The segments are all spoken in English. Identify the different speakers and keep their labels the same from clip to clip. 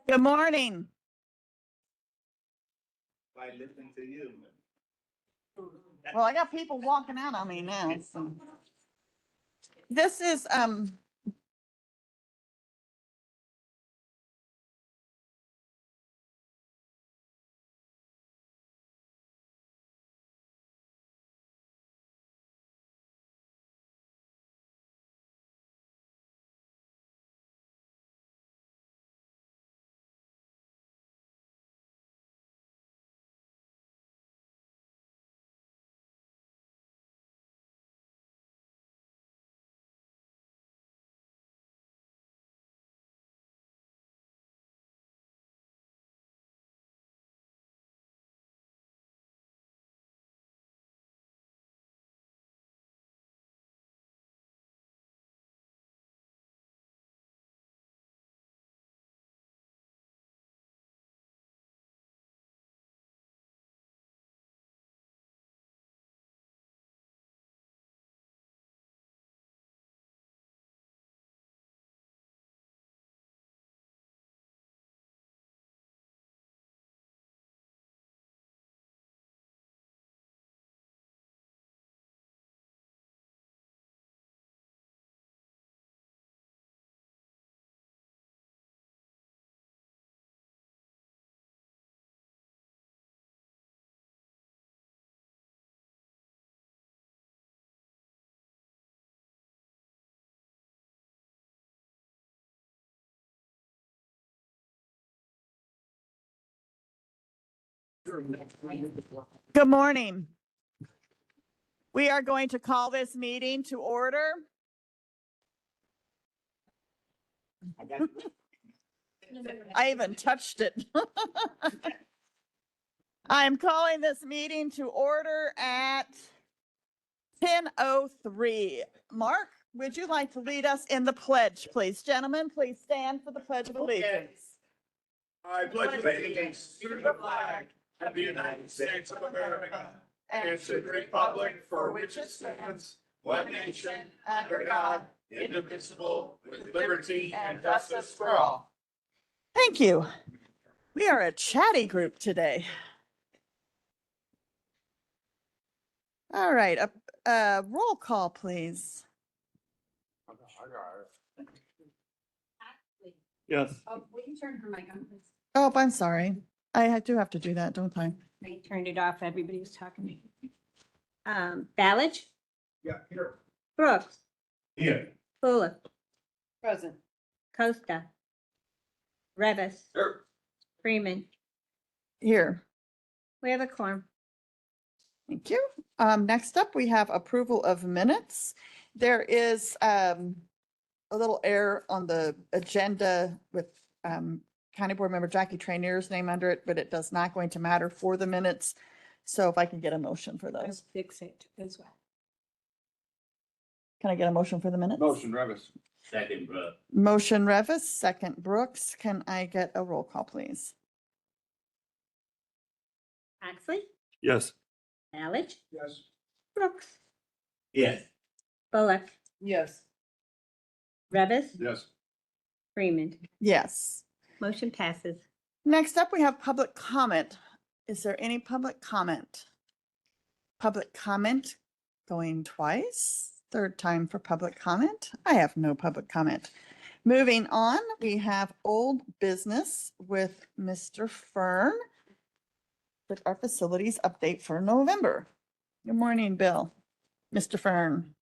Speaker 1: Good morning.
Speaker 2: By listening to you.
Speaker 1: Well, I got people walking out on me now. So. This is good morning. We are going to call this meeting to order. I even touched it. I'm calling this meeting to order at 10:03. Mark, would you like to lead us in the pledge, please? Gentlemen, please stand for the Pledge of Allegiance.
Speaker 2: I pledge allegiance to the flag of the United States of America and to the republic for which it stands, one nation, under God, indivisible, with liberty and justice for all.
Speaker 1: Thank you. We are a chatty group today. All right, roll call, please.
Speaker 2: Yes.
Speaker 3: Oh, will you turn her mic on, please?
Speaker 1: Oh, I'm sorry. I do have to do that, don't I?
Speaker 3: I turned it off. Everybody was talking. Ballage,
Speaker 2: Yeah, here.
Speaker 3: Brooks,
Speaker 2: Here.
Speaker 3: Fuller,
Speaker 4: Present.
Speaker 3: Costa, Revis,
Speaker 2: Here.
Speaker 3: Freeman.
Speaker 1: Here.
Speaker 3: We have a quorum.
Speaker 1: Thank you. Next up, we have approval of minutes. There is a little error on the agenda with County Board Member Jackie Trainier's name under it, but it does not going to matter for the minutes. So if I can get a motion for
Speaker 3: I'll
Speaker 1: those.
Speaker 3: fix it as well.
Speaker 1: Can I get a motion for the minutes?
Speaker 2: Motion, Revis. Second, bro.
Speaker 1: Motion Revis, second Brooks. Can I get a roll call, please?
Speaker 3: Axley,
Speaker 2: Yes.
Speaker 3: Ballage,
Speaker 2: Yes.
Speaker 3: Brooks,
Speaker 2: Yes.
Speaker 3: Bullock,
Speaker 4: Yes.
Speaker 3: Revis,
Speaker 2: Yes.
Speaker 3: Freeman.
Speaker 1: Yes.
Speaker 3: Motion passes.
Speaker 1: Next up, we have public comment. Is there any public comment? Public comment going twice, third time for public comment. I have no public comment. Moving on, we have old business with Mr. Fern with our facilities update for November. Good morning, Bill. Mr. Fern.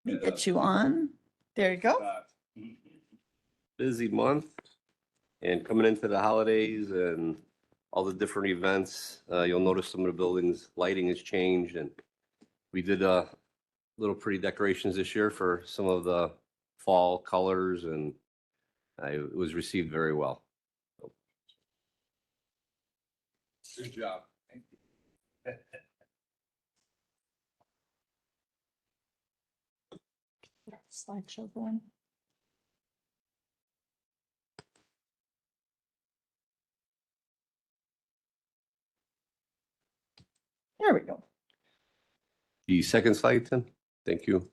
Speaker 1: Let me get you on. There you go.
Speaker 5: Busy month and coming into the holidays and all the different events. You'll notice some of the buildings, lighting has changed, and we did little pretty decorations this year for some of the fall colors, and it was received very well.
Speaker 2: Good job.
Speaker 1: Slideshow going. There we go.
Speaker 5: The second slide, Tim. Thank you.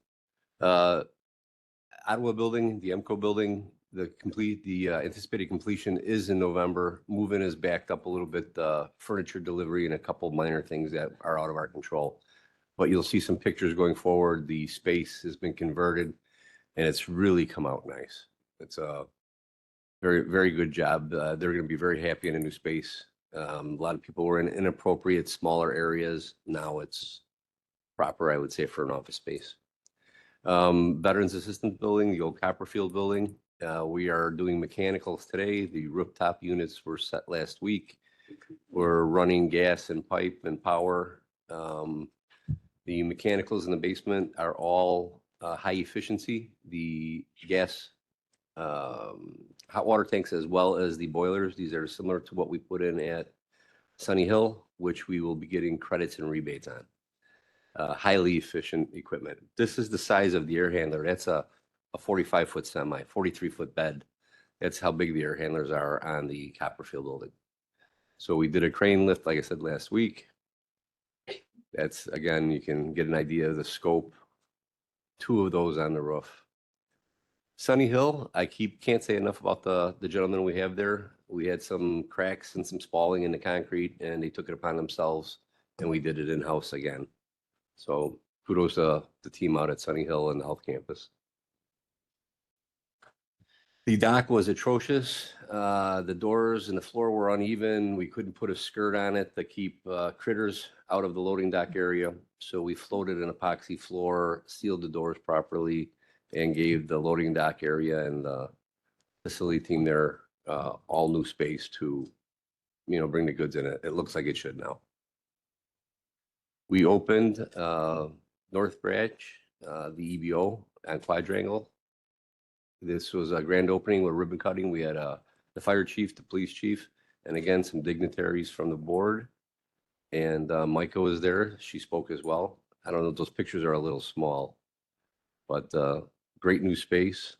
Speaker 5: Ottawa building, the EMCO building, the anticipated completion is in November. Move-in is backed up a little bit, furniture delivery and a couple minor things that are out of our control. But you'll see some pictures going forward. The space has been converted and it's really come out nice. It's a very, very good job. They're going to be very happy in a new space. A lot of people were in inappropriate, smaller areas. Now it's proper, I would say, for an office space. Veterans Assistance Building, the old Copperfield building. We are doing mechanicals today. The rooftop units were set last week. We're running gas and pipe and power. The mechanicals in the basement are all high efficiency. The gas, hot water tanks, as well as the boilers. These are similar to what we put in at Sunny Hill, which we will be getting credits and rebates on. Highly efficient equipment. This is the size of the air handler. That's a 45-foot semi, 43-foot bed. That's how big the air handlers are on the Copperfield building. So we did a crane lift, like I said, last week. That's, again, you can get an idea of the scope. 2 of those on the roof. Sunny Hill, can't say enough about the gentleman we have there. We had some cracks and some spalling in the concrete, and they took it upon themselves, and we did it in-house again. So kudos to the team out at Sunny Hill and the health campus. The dock was atrocious. The doors and the floor were uneven. We couldn't put a skirt on it to keep critters out of the loading dock area. So we floated an epoxy floor, sealed the doors properly, and gave the loading dock area and the facility team there all new space to, bring the goods in it. It looks like it should now. We opened North Branch, the EBO on Quadrangle. This was a grand opening with ribbon cutting. We had the fire chief, the police chief, and again, some dignitaries from the board. And Micah was there. She spoke as well. I don't know, those pictures are a little small, but great new space.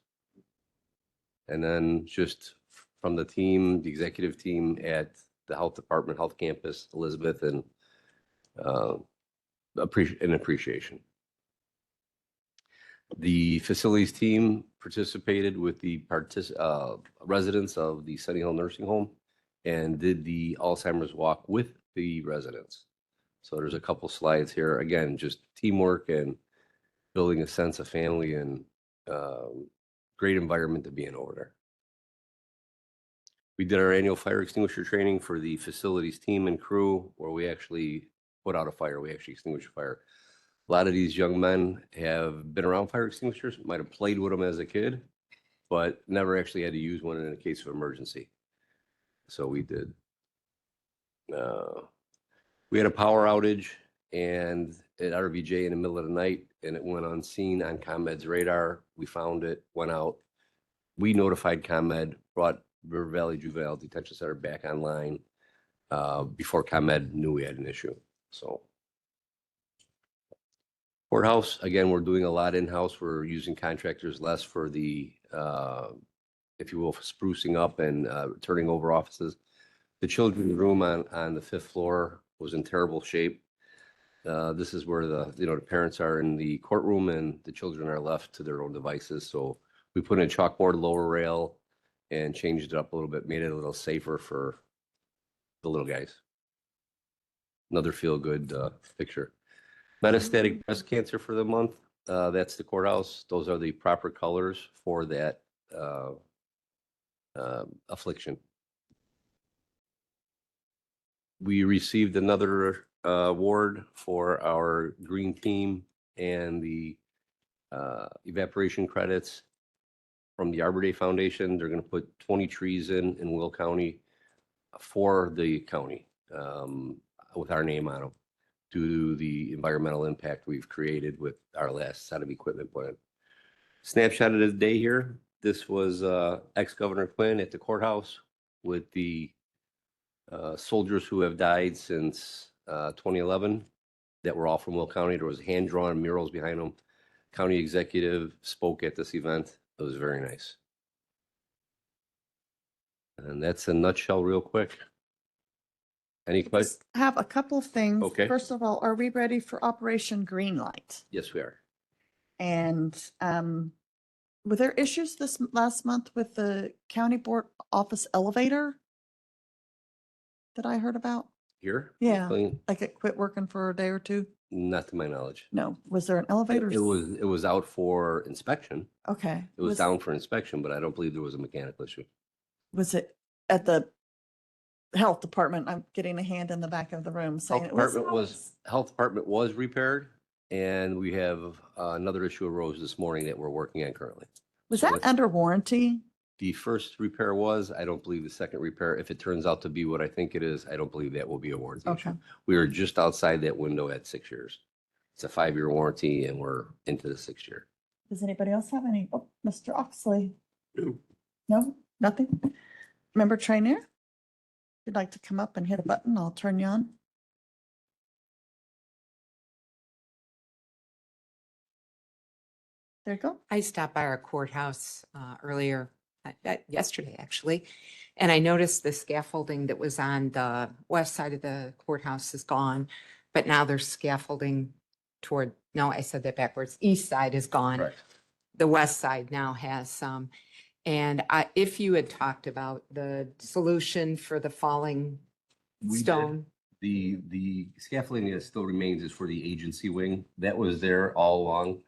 Speaker 5: And then just from the team, the executive team at the health department, health campus, Elizabeth, and an appreciation. The facilities team participated with the residents of the Sunny Hill Nursing Home and did the Alzheimer's walk with the residents. So there's a couple slides here. Again, just teamwork and building a sense of family and great environment to be in over there. We did our annual fire extinguisher training for the facilities team and crew, where we actually put out a fire. We actually extinguished a fire. A lot of these young men have been around fire extinguishers, might have played with them as a kid, but never actually had to use one in a case of emergency. So we did. We had a power outage and at RVJ in the middle of the night, and it went unseen on ComEd's radar. We found it, went out. We notified ComEd, brought River Valley Juvenile Detention Center back online before ComEd knew we had an issue. So courthouse, again, we're doing a lot in-house. We're using contractors less for the, if you will, for sprucing up and turning over offices. The children's room on the 5th floor was in terrible shape. This is where the parents are in the courtroom and the children are left to their own devices. So we put in a chalkboard lower rail and changed it up a little bit, made it a little safer for the little guys. Another feel-good picture. Metastatic breast cancer for the month. That's the courthouse. Those are the proper colors for that affliction. We received another award for our green team and the evaporation credits from the Arbor Day Foundation. They're going to put 20 trees in Will County for the county with our name on them, due to the environmental impact we've created with our last set of equipment put in. Snapshot of the day here. This was ex-Governor Quinn at the courthouse with the soldiers who have died since 2011 that were all from Will County. There was hand-drawn murals behind them. County executive spoke at this event. It was very nice. And that's a nutshell real quick. Any questions?
Speaker 1: I have a couple of things.
Speaker 5: Okay.
Speaker 1: First of all, are we ready for Operation Greenlight?
Speaker 5: Yes, we are.
Speaker 1: And were there issues last month with the county board office elevator? That I heard about?
Speaker 5: Here?
Speaker 1: Yeah.
Speaker 5: Clean?
Speaker 1: Like it quit working for a day or two?
Speaker 5: Not to my knowledge.
Speaker 1: No, was there an elevator?
Speaker 5: It was out for inspection.
Speaker 1: Okay.
Speaker 5: It was down for inspection, but I don't believe there was a mechanical issue.
Speaker 1: Was it at the health department? I'm getting a hand in the back of the room saying
Speaker 5: Health department was repaired, and we have another issue arose this morning that we're working on currently.
Speaker 1: Was
Speaker 5: So
Speaker 1: that
Speaker 5: that's-
Speaker 1: under warranty?
Speaker 5: The first repair was, I don't believe the second repair, if it turns out to be what I think it is, I don't believe that will be a warranty
Speaker 1: Okay.
Speaker 5: issue. We are just outside that window at 6 years. It's a 5-year warranty and we're into the 6th year.
Speaker 1: Does anybody else have any? Oh, Mr. Oxley?
Speaker 5: No.
Speaker 1: No, nothing? Member Trainer? If you'd like to come up and hit a button, I'll turn you on. There you go.
Speaker 4: I stopped by our courthouse earlier, yesterday actually, and I noticed the scaffolding that was on the west side of the courthouse is gone, but now there's scaffolding toward, no, I said that backwards, east side is gone.
Speaker 5: Correct.
Speaker 4: The west side now has some. And if you had talked about the solution for the falling
Speaker 5: We did.
Speaker 4: stone,
Speaker 5: The scaffolding that still remains is for the agency wing. That was there all along.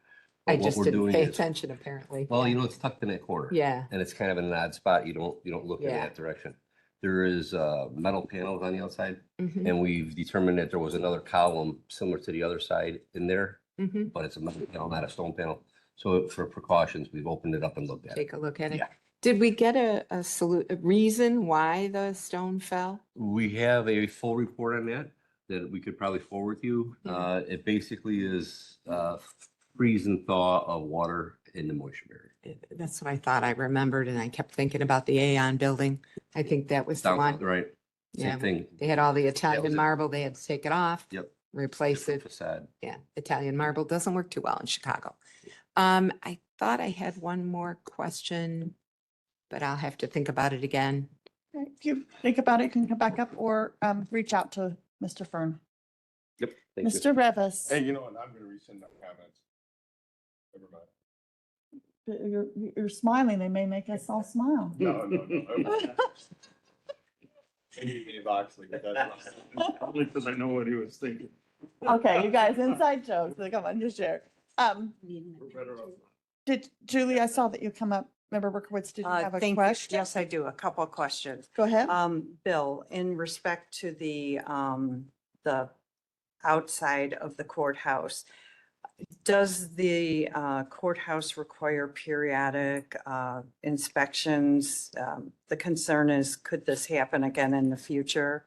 Speaker 4: I
Speaker 5: But what
Speaker 4: just
Speaker 5: we're
Speaker 4: didn't
Speaker 5: doing
Speaker 4: pay
Speaker 5: is-
Speaker 4: attention apparently.
Speaker 5: Well, it's tucked in that corner.
Speaker 4: Yeah,
Speaker 5: And it's kind of in an odd spot. You don't look in
Speaker 4: Yeah.
Speaker 5: that direction. There is metal panels on the outside,
Speaker 4: mhm,
Speaker 5: and we've determined that there was another column similar to the other side in there,
Speaker 4: mhm.
Speaker 5: but it's a metal panel, not a stone panel. So for precautions, we've opened it up and looked at it.
Speaker 4: Take a look at it.
Speaker 5: Yeah.
Speaker 4: Did we get a reason why the stone fell?
Speaker 5: We have a full report on that we could probably forward you.
Speaker 4: Yeah.
Speaker 5: It basically is freeze and thaw of water in the moisture barrier.
Speaker 4: That's what I thought I remembered, and I kept thinking about the Aon building. I think that was the
Speaker 5: Down,
Speaker 4: one.
Speaker 5: right?
Speaker 4: Yeah,
Speaker 5: Same thing.
Speaker 4: they had all the
Speaker 5: was
Speaker 4: Italian
Speaker 5: it.
Speaker 4: marble, they had to take it off.
Speaker 5: Yep.
Speaker 4: Replace it.
Speaker 5: Facade.
Speaker 4: Yeah, Italian marble doesn't work too well in Chicago. I thought I had one more question, but I'll have to think about it again.
Speaker 1: Okay, if you think about it, you can come back up or reach out to Mr. Fern.
Speaker 5: Yep. Thank you.
Speaker 1: Mr. Revis,
Speaker 2: Hey, you know what? I'm gonna rescind my comments. Never mind.
Speaker 1: you're smiling. They may make us all smile.
Speaker 2: No. Dave Oxley, but that's not- Only because I know what he was thinking.
Speaker 1: Okay, you guys, inside jokes. So come on, just share.
Speaker 2: We're better off.
Speaker 1: Did Julie, I saw that you come up. Member Berkowitz, did you have a
Speaker 6: Thank you.
Speaker 1: question?
Speaker 6: Yes, I do. A couple of questions.
Speaker 1: Go ahead.
Speaker 6: Bill, in respect to the outside of the courthouse, does the courthouse require periodic inspections? The concern is, could this happen again in the future?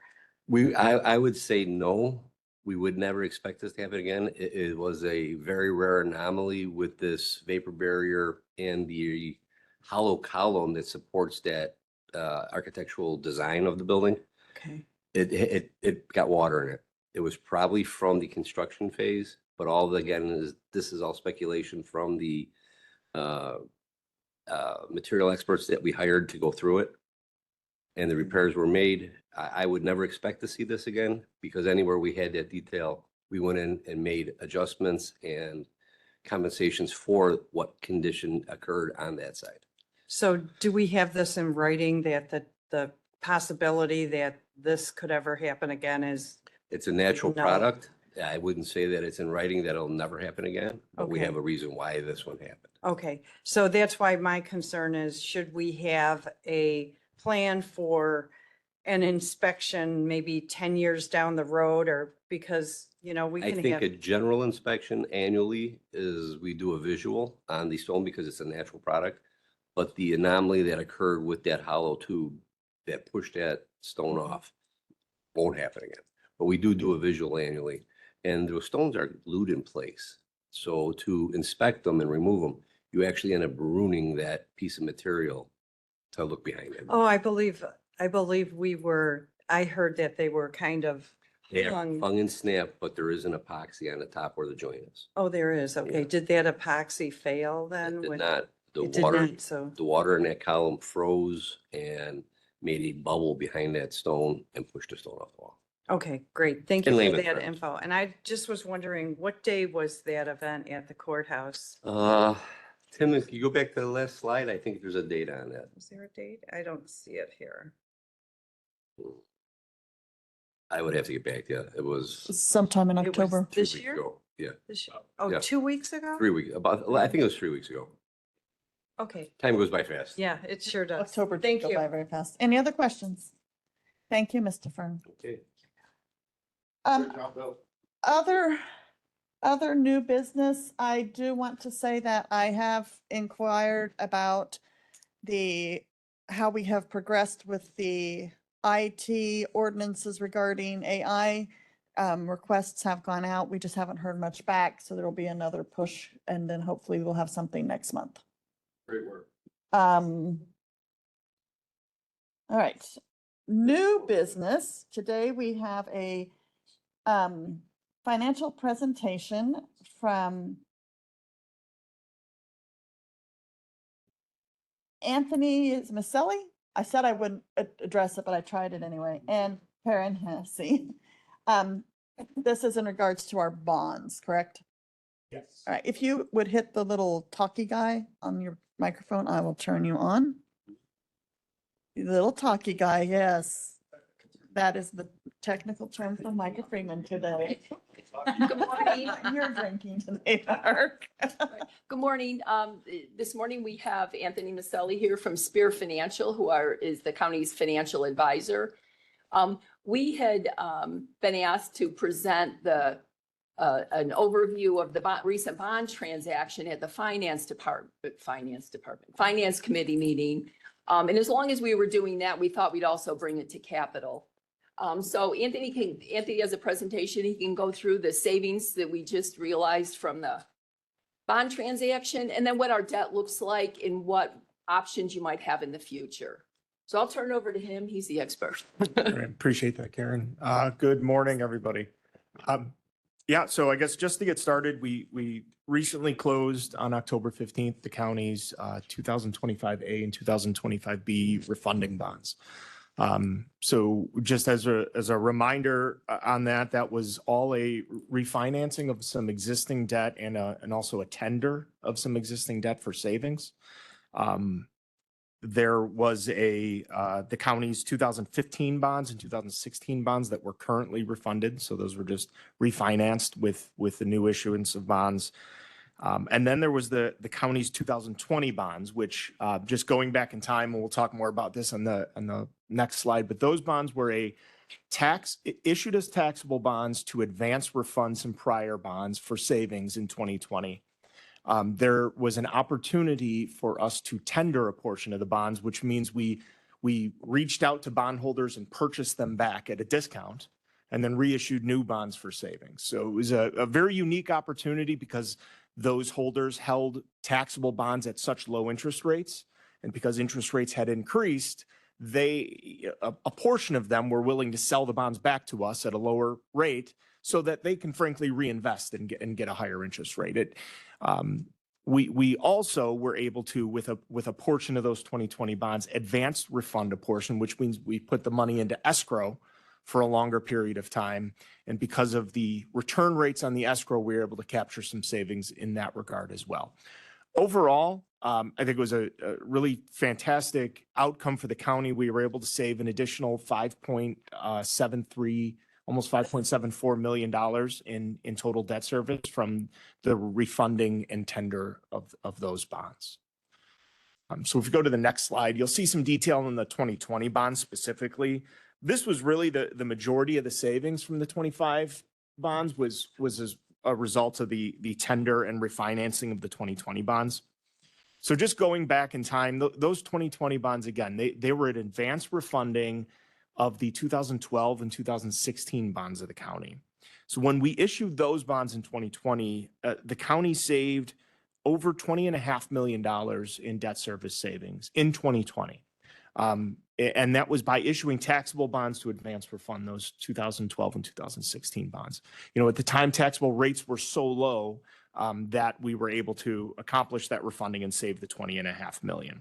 Speaker 5: I would say no. We would never expect this to happen again. It was a very rare anomaly with this vapor barrier and the hollow column that supports that architectural design of the building.
Speaker 6: Okay.
Speaker 5: It got water in it. It was probably from the construction phase, but this is all speculation from the material experts that we hired to go through it. And the repairs were made. I would never expect to see this again because anywhere we had that detail, we went in and made adjustments and compensations for what condition occurred on that side.
Speaker 6: So do we have this in writing that the possibility that this could ever happen again is?
Speaker 5: It's a natural
Speaker 6: No.
Speaker 5: product. I wouldn't say that it's in writing that it'll never happen again, but we
Speaker 6: Okay.
Speaker 5: have a reason why this one happened.
Speaker 6: Okay, so that's why my concern is, should we have a plan for an inspection maybe 10 years down the road, or because, we
Speaker 5: I
Speaker 6: can
Speaker 5: think
Speaker 6: have.
Speaker 5: a general inspection annually is we do a visual on the stone because it's a natural product. But the anomaly that occurred with that hollow tube that pushed that stone
Speaker 6: Mhm.
Speaker 5: off won't happen again. But we do a visual annually, and those stones are glued in place. So to inspect them and remove them, you actually end up ruining that piece of material to look behind it.
Speaker 6: Oh, I believe I heard that they were kind of
Speaker 5: They are
Speaker 6: hung.
Speaker 5: hung and snapped, but there is an epoxy on the top where the joint is.
Speaker 6: Oh, there is. Okay.
Speaker 5: Yeah.
Speaker 6: Did that epoxy fail
Speaker 5: It
Speaker 6: then?
Speaker 5: did
Speaker 6: when-
Speaker 5: not, the
Speaker 6: It did
Speaker 5: water,
Speaker 6: not, so,
Speaker 5: the water in that column froze and made a bubble behind that stone and pushed the stone off the wall.
Speaker 6: okay, great. Thank
Speaker 5: In
Speaker 6: you for
Speaker 5: layman's
Speaker 6: that
Speaker 5: terms.
Speaker 6: info. And I just was wondering, what day was that event at the courthouse?
Speaker 5: Tim, if you go back to the last slide, I think there's a date on that.
Speaker 6: Is there a date? I don't see it here.
Speaker 5: I would have to get back to you. It was
Speaker 1: Sometime in
Speaker 6: It was
Speaker 1: October.
Speaker 5: 2
Speaker 6: This
Speaker 5: weeks
Speaker 6: year?
Speaker 5: ago. Yeah,
Speaker 6: Oh,
Speaker 5: Yeah.
Speaker 6: 2 weeks ago?
Speaker 5: 3 weeks, I think it was 3 weeks ago.
Speaker 6: Okay,
Speaker 5: Time goes by fast.
Speaker 6: yeah, it sure does.
Speaker 1: October.
Speaker 6: Thank
Speaker 1: go
Speaker 6: you.
Speaker 1: by very fast. Any other questions? Thank you, Mr. Fern.
Speaker 5: Okay.
Speaker 1: Other new business, I do want to say that I have inquired about how we have progressed with the IT ordinances regarding AI. Requests have gone out. We just haven't heard much back, so there'll be another push and then hopefully we'll have something next month.
Speaker 5: Great work.
Speaker 1: All right, new business. Today we have a financial presentation from Anthony Maselli. I said I wouldn't address it, but I tried it anyway, and Perrin Hennessy. This is in regards to our bonds, correct?
Speaker 2: Yes.
Speaker 1: All right, if you would hit the little talkie guy on your microphone, I will turn you on. Little talkie guy, yes. That is the technical term from Michael Freeman today.
Speaker 7: Good morning.
Speaker 1: You're drinking today, Mark.
Speaker 7: Good morning. This morning we have Anthony Maselli here from Spear Financial, is the county's financial advisor. We had been asked to present an overview of the recent bond transaction at the Finance Committee meeting. And as long as we were doing that, we thought we'd also bring it to Capital. So Anthony has a presentation. He can go through the savings that we just realized from the bond transaction, and then what our debt looks like and what options you might have in the future. So I'll turn it over to him. He's the expert.
Speaker 8: All right, appreciate that, Karen. Good morning, everybody. Yeah, so I guess just to get started, we recently closed on October 15th, the county's 2025A and 2025B refunding bonds. So just as a reminder on that, that was all a refinancing of some existing debt and also a tender of some existing debt for savings. There was the county's 2015 bonds and 2016 bonds that were currently refunded. So those were just refinanced with the new issuance of bonds. And then there was the county's 2020 bonds, which just going back in time, and we'll talk more about this on the next slide, but those bonds were issued as taxable bonds to advance refund some prior bonds for savings in 2020. There was an opportunity for us to tender a portion of the bonds, which means we reached out to bondholders and purchased them back at a discount and then reissued new bonds for savings. So it was a very unique opportunity because those holders held taxable bonds at such low interest rates. And because interest rates had increased, a portion of them were willing to sell the bonds back to us at a lower rate so that they can frankly reinvest and get a higher interest rate. We also were able to, with a portion of those 2020 bonds, advance refund a portion, which means we put the money into escrow for a longer period of time. And because of the return rates on the escrow, we were able to capture some savings in that regard as well. Overall, I think it was a really fantastic outcome for the county. We were able to save an additional almost $5.74 million in total debt service from the refunding and tender of those bonds. So if you go to the next slide, you'll see some detail on the 2020 bonds specifically. This was really the majority of the savings from the 25 bonds was as a result of the tender and refinancing of the 2020 bonds. So just going back in time, those 2020 bonds, again, they were an advanced refunding of the 2012 and 2016 bonds of the county. So when we issued those bonds in 2020, the county saved over $20.5 million in debt service savings in 2020. And that was by issuing taxable bonds to advance refund those 2012 and 2016 bonds. You know, at the time, taxable rates were so low that we were able to accomplish that refunding and save the $20.5 million.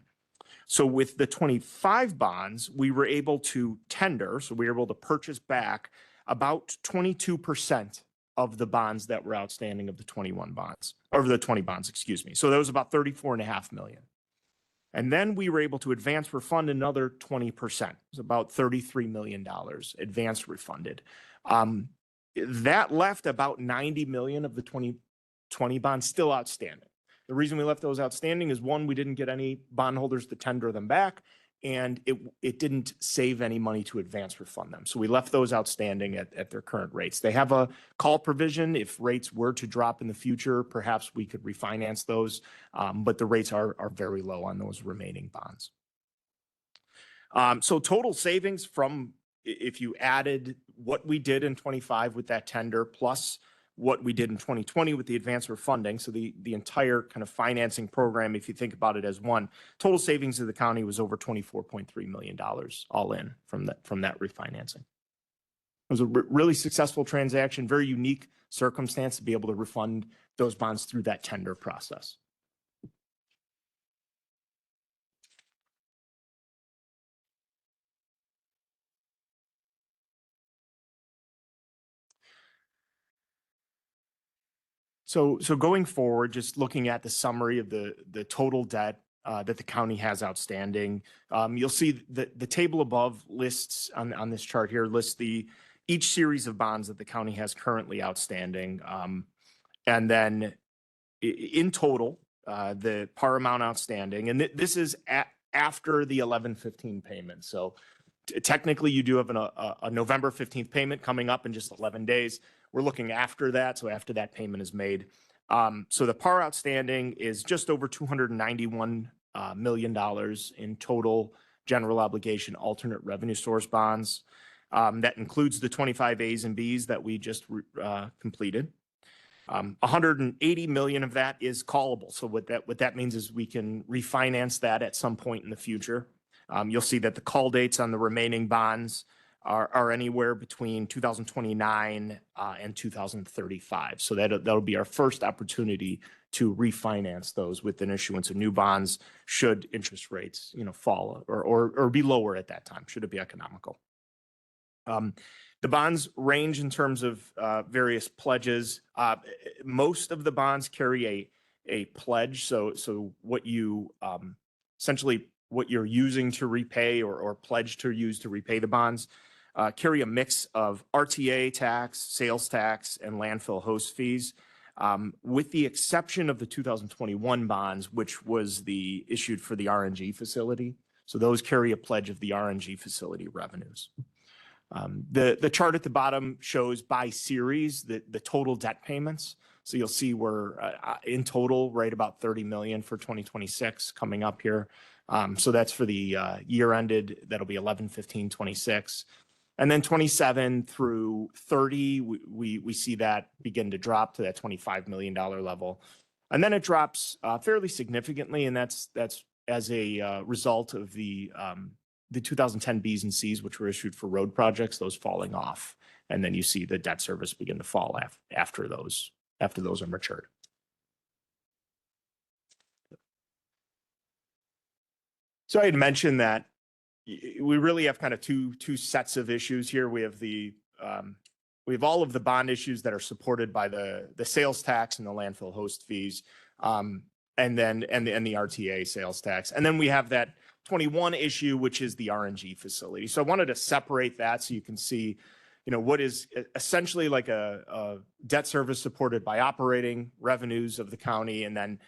Speaker 8: So with the 25 bonds, we were able to tender, so we were able to purchase back about 22% of the bonds that were outstanding of the 21 bonds, or the 20 bonds, excuse me. So that was about 34.5 million. And then we were able to advance refund another 20%. It was about $33 million advance refunded. That left about 90 million of the 2020 bonds still outstanding. The reason we left those outstanding is, one, we didn't get any bondholders to tender them back, and it didn't save any money to advance refund them. So we left those outstanding at their current rates. They have a call provision. If rates were to drop in the future, perhaps we could refinance those, but the rates are very low on those remaining bonds. So total savings from, if you added what we did in 25 with that tender plus what we did in 2020 with the advance refunding, so the entire kind of financing program, if you think about it as one, total savings of the county was over $24.3 million all in from that refinancing. It was a really successful transaction, very unique circumstance to be able to refund those bonds through that tender process. So going forward, just looking at the summary of the total debt that the county has outstanding, you'll see that the table above lists on this chart here lists each series of bonds that the county has currently outstanding. And then in total, the par amount outstanding, and this is after the 11/15 payment. So technically you do have a November 15th payment coming up in just 11 days. We're looking after that. So after that payment is made. So the par outstanding is just over $291 million in total general obligation alternate revenue source bonds. That includes the 25 A's and B's that we just completed. 180 million of that is callable. So what that means is we can refinance that at some point in the future. You'll see that the call dates on the remaining bonds are anywhere between 2029 and 2035. So that'll be our first opportunity to refinance those with an issuance of new bonds should interest rates, fall or be lower at that time, should it be economical. The bonds range in terms of various pledges. Most of the bonds carry a pledge. So what you essentially what you're using to repay or pledge to use to repay the bonds carry a mix of RTA tax, sales tax, and landfill host fees, with the exception of the 2021 bonds, which was issued for the RNG facility. So those carry a pledge of the RNG facility revenues. The chart at the bottom shows by series the total debt payments. So you'll see we're in total right about 30 million for 2026 coming up here. So that's for the year ended. That'll be 11/15/26. And then 27 through 30, we see that begin to drop to that $25 million level. And then it drops fairly significantly. And that's as a result of the 2010 B's and C's, which were issued for road projects, those falling off. And then you see the debt service begin to fall after those are matured. So I had mentioned that we really have kind of two sets of issues here. We have all of the bond issues that are supported by the sales tax and the landfill host fees, and the RTA sales tax. And then we have that 21 issue, which is the RNG facility. So I wanted to separate that so you can see, what is essentially like a debt service supported by operating revenues of the county, and then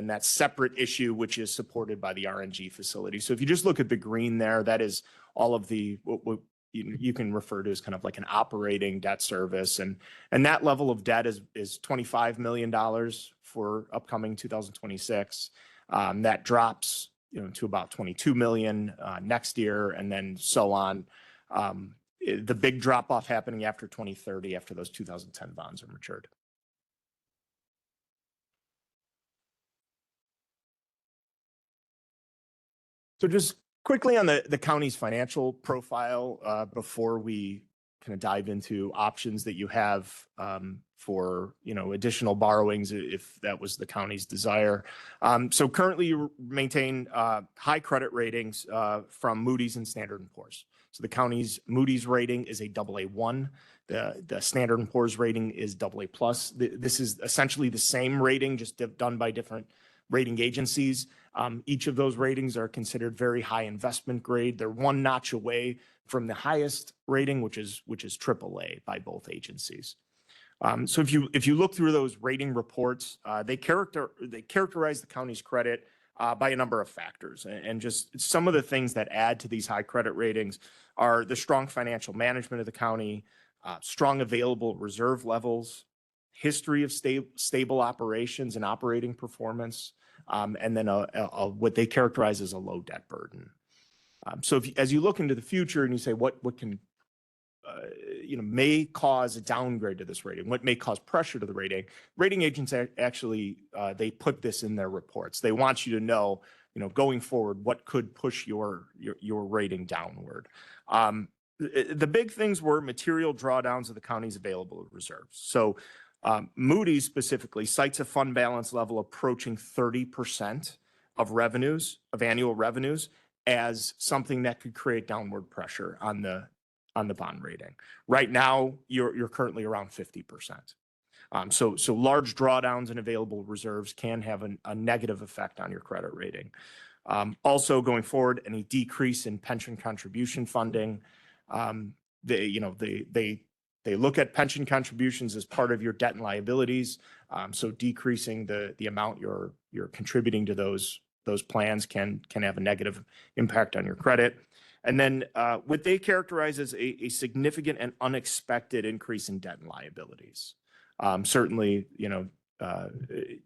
Speaker 8: that separate issue, which is supported by the RNG facility. So if you just look at the green there, that is all of what you can refer to as kind of like an operating debt service. And that level of debt is $25 million for upcoming 2026. That drops, to about 22 million next year, and then so on. The big drop off happening after 2030, after those 2010 bonds are matured. So just quickly on the county's financial profile before we kind of dive into options that you have for, additional borrowings if that was the county's desire. So currently you maintain high credit ratings from Moody's and Standard & Poor's. So the county's Moody's rating is a AA1. The Standard & Poor's rating is AA+. This is essentially the same rating, just done by different rating agencies. Each of those ratings are considered very high investment grade. They're one notch away from the highest rating, which is AAA by both agencies. So if you look through those rating reports, they characterize the county's credit by a number of factors, and just some of the things that add to these high credit ratings are the strong financial management of the county, strong available reserve levels, history of stable operations and operating performance, and then what they characterize as a low debt burden. So as you look into the future and you say what can may cause a downgrade to this rating, what may cause pressure to the rating agents actually they put this in their reports. They want you to know, going forward, what could push your rating downward. The big things were material drawdowns of the county's available reserves. So Moody's specifically cites a fund balance level approaching 30% of annual revenues as something that could create downward pressure on the bond rating. Right now, you're currently around 50%. So large drawdowns in available reserves can have a negative effect on your credit rating. Also, going forward, any decrease in pension contribution funding, they look at pension contributions as part of your debt and liabilities. So decreasing the amount you're contributing to those plans can have a negative impact on your credit. And then what they characterize as a significant and unexpected increase in debt and liabilities. Certainly,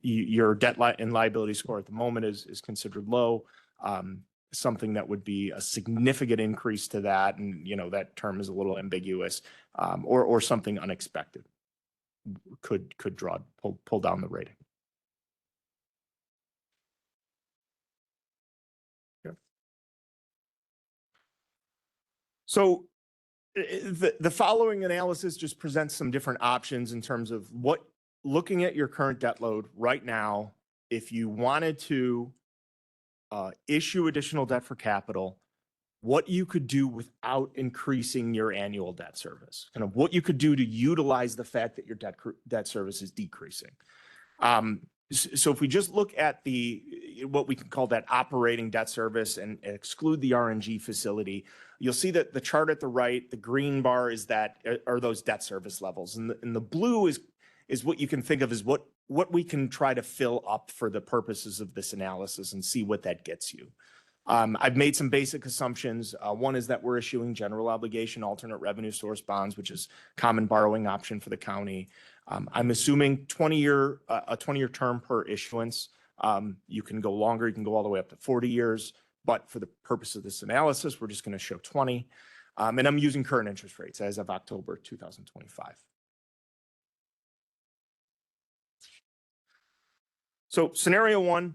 Speaker 8: your debt and liability score at the moment is considered low. Something that would be a significant increase to that, and that term is a little ambiguous, or something unexpected could pull down the rating. So the following analysis just presents some different options in terms of looking at your current debt load right now, if you wanted to issue additional debt for capital, what you could do without increasing your annual debt service, kind of what you could do to utilize the fact that your debt service is decreasing. So if we just look at what we can call that operating debt service and exclude the RNG facility, you'll see that the chart at the right, the green bar are those debt service levels, and the blue is what you can think of as what we can try to fill up for the purposes of this analysis and see what that gets you. I've made some basic assumptions. One is that we're issuing general obligation alternate revenue source bonds, which is common borrowing option for the county. I'm assuming a 20-year term per issuance. You can go longer, you can go all the way up to 40 years, but for the purpose of this analysis, we're just going to show 20. And I'm using current interest rates as of October 2025. So scenario one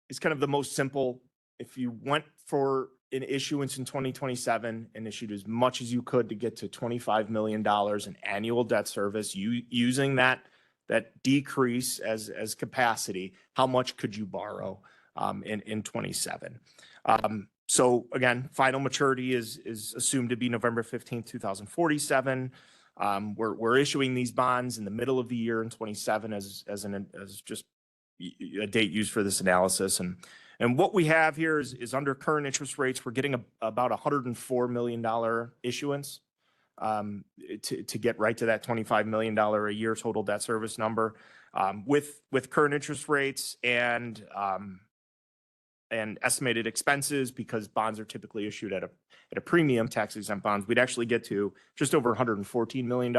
Speaker 8: is kind of the most simple. If you went for an issuance in 2027 and issued as much as you could to get to $25 million in annual debt service, using that decrease as capacity, how much could you borrow in 27? So again, final maturity is assumed to be November 15th, 2047. We're issuing these bonds in the middle of the year in 27 as just a date used for this analysis. And what we have here is under current interest rates, we're getting about $104 million issuance to get right to that $25 million a year total debt service number. With current interest rates and estimated expenses, because bonds are typically issued at a premium, tax exempt bonds, we'd actually get to just over $114 million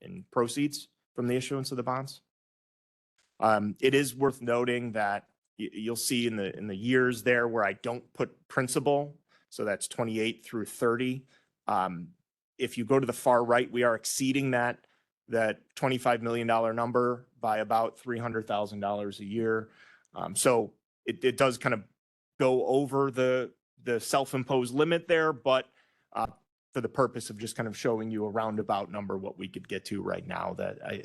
Speaker 8: in proceeds from the issuance of the bonds. It is worth noting that you'll see in the years there where I don't put principal, so that's 28 through 30. If you go to the far right, we are exceeding that $25 million number by about $300,000 a year. So it does kind of go over the self-imposed limit there, but for the purpose of just kind of showing you a roundabout number, what we could get to right now, that I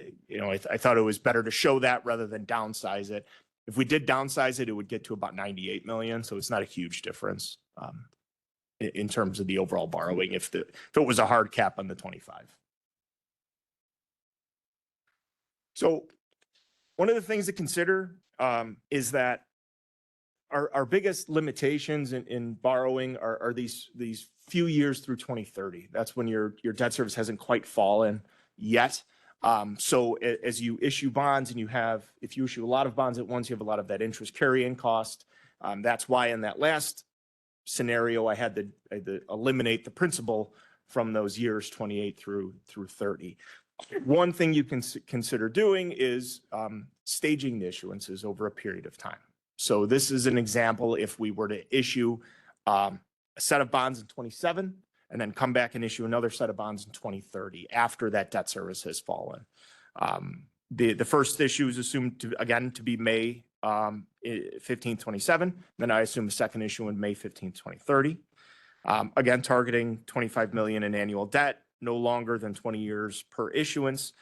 Speaker 8: thought it was better to show that rather than downsize it. If we did downsize it, it would get to about 98 million. So it's not a huge difference in terms of the overall borrowing if it was a hard cap on the 25. So one of the things to consider is that our biggest limitations in borrowing are these few years through 2030. That's when your debt service hasn't quite fallen yet. So as you issue bonds and if you issue a lot of bonds at once, you have a lot of that interest carrying cost. That's why in that last scenario, I had to eliminate the principal from those years 28 through 30. One thing you can consider doing is staging the issuances over a period of time. So this is an example if we were to issue a set of bonds in 27 and then come back and issue another set of bonds in 2030 after that debt service has fallen. The first issue is assumed to be May 15, 27. Then I assume a second issue in May 15, 2030. Again, targeting 25 million in annual debt, no longer than 20 years per issuance.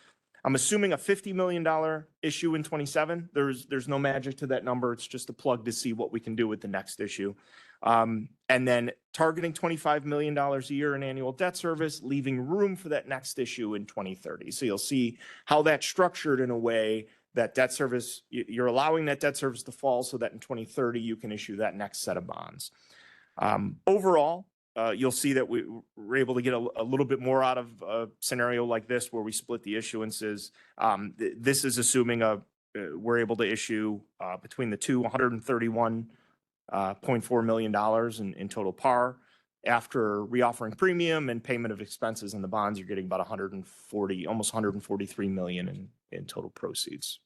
Speaker 8: I'm assuming a $50 million issue in 27. There's no magic to that number. It's just a plug to see what we can do with the next issue. And then targeting $25 million a year in annual debt service, leaving room for that next issue in 2030. So you'll see how that's structured in a way that debt service, you're allowing that debt service to fall so that in 2030 you can issue that next set of bonds. Overall, you'll see that we're able to get a little bit more out of a scenario like this where we split the issuances. This is assuming we're able to issue between the two $131.4 million in total par. After reoffering premium and payment of expenses in the bonds, you're getting about almost 143 million in total proceeds.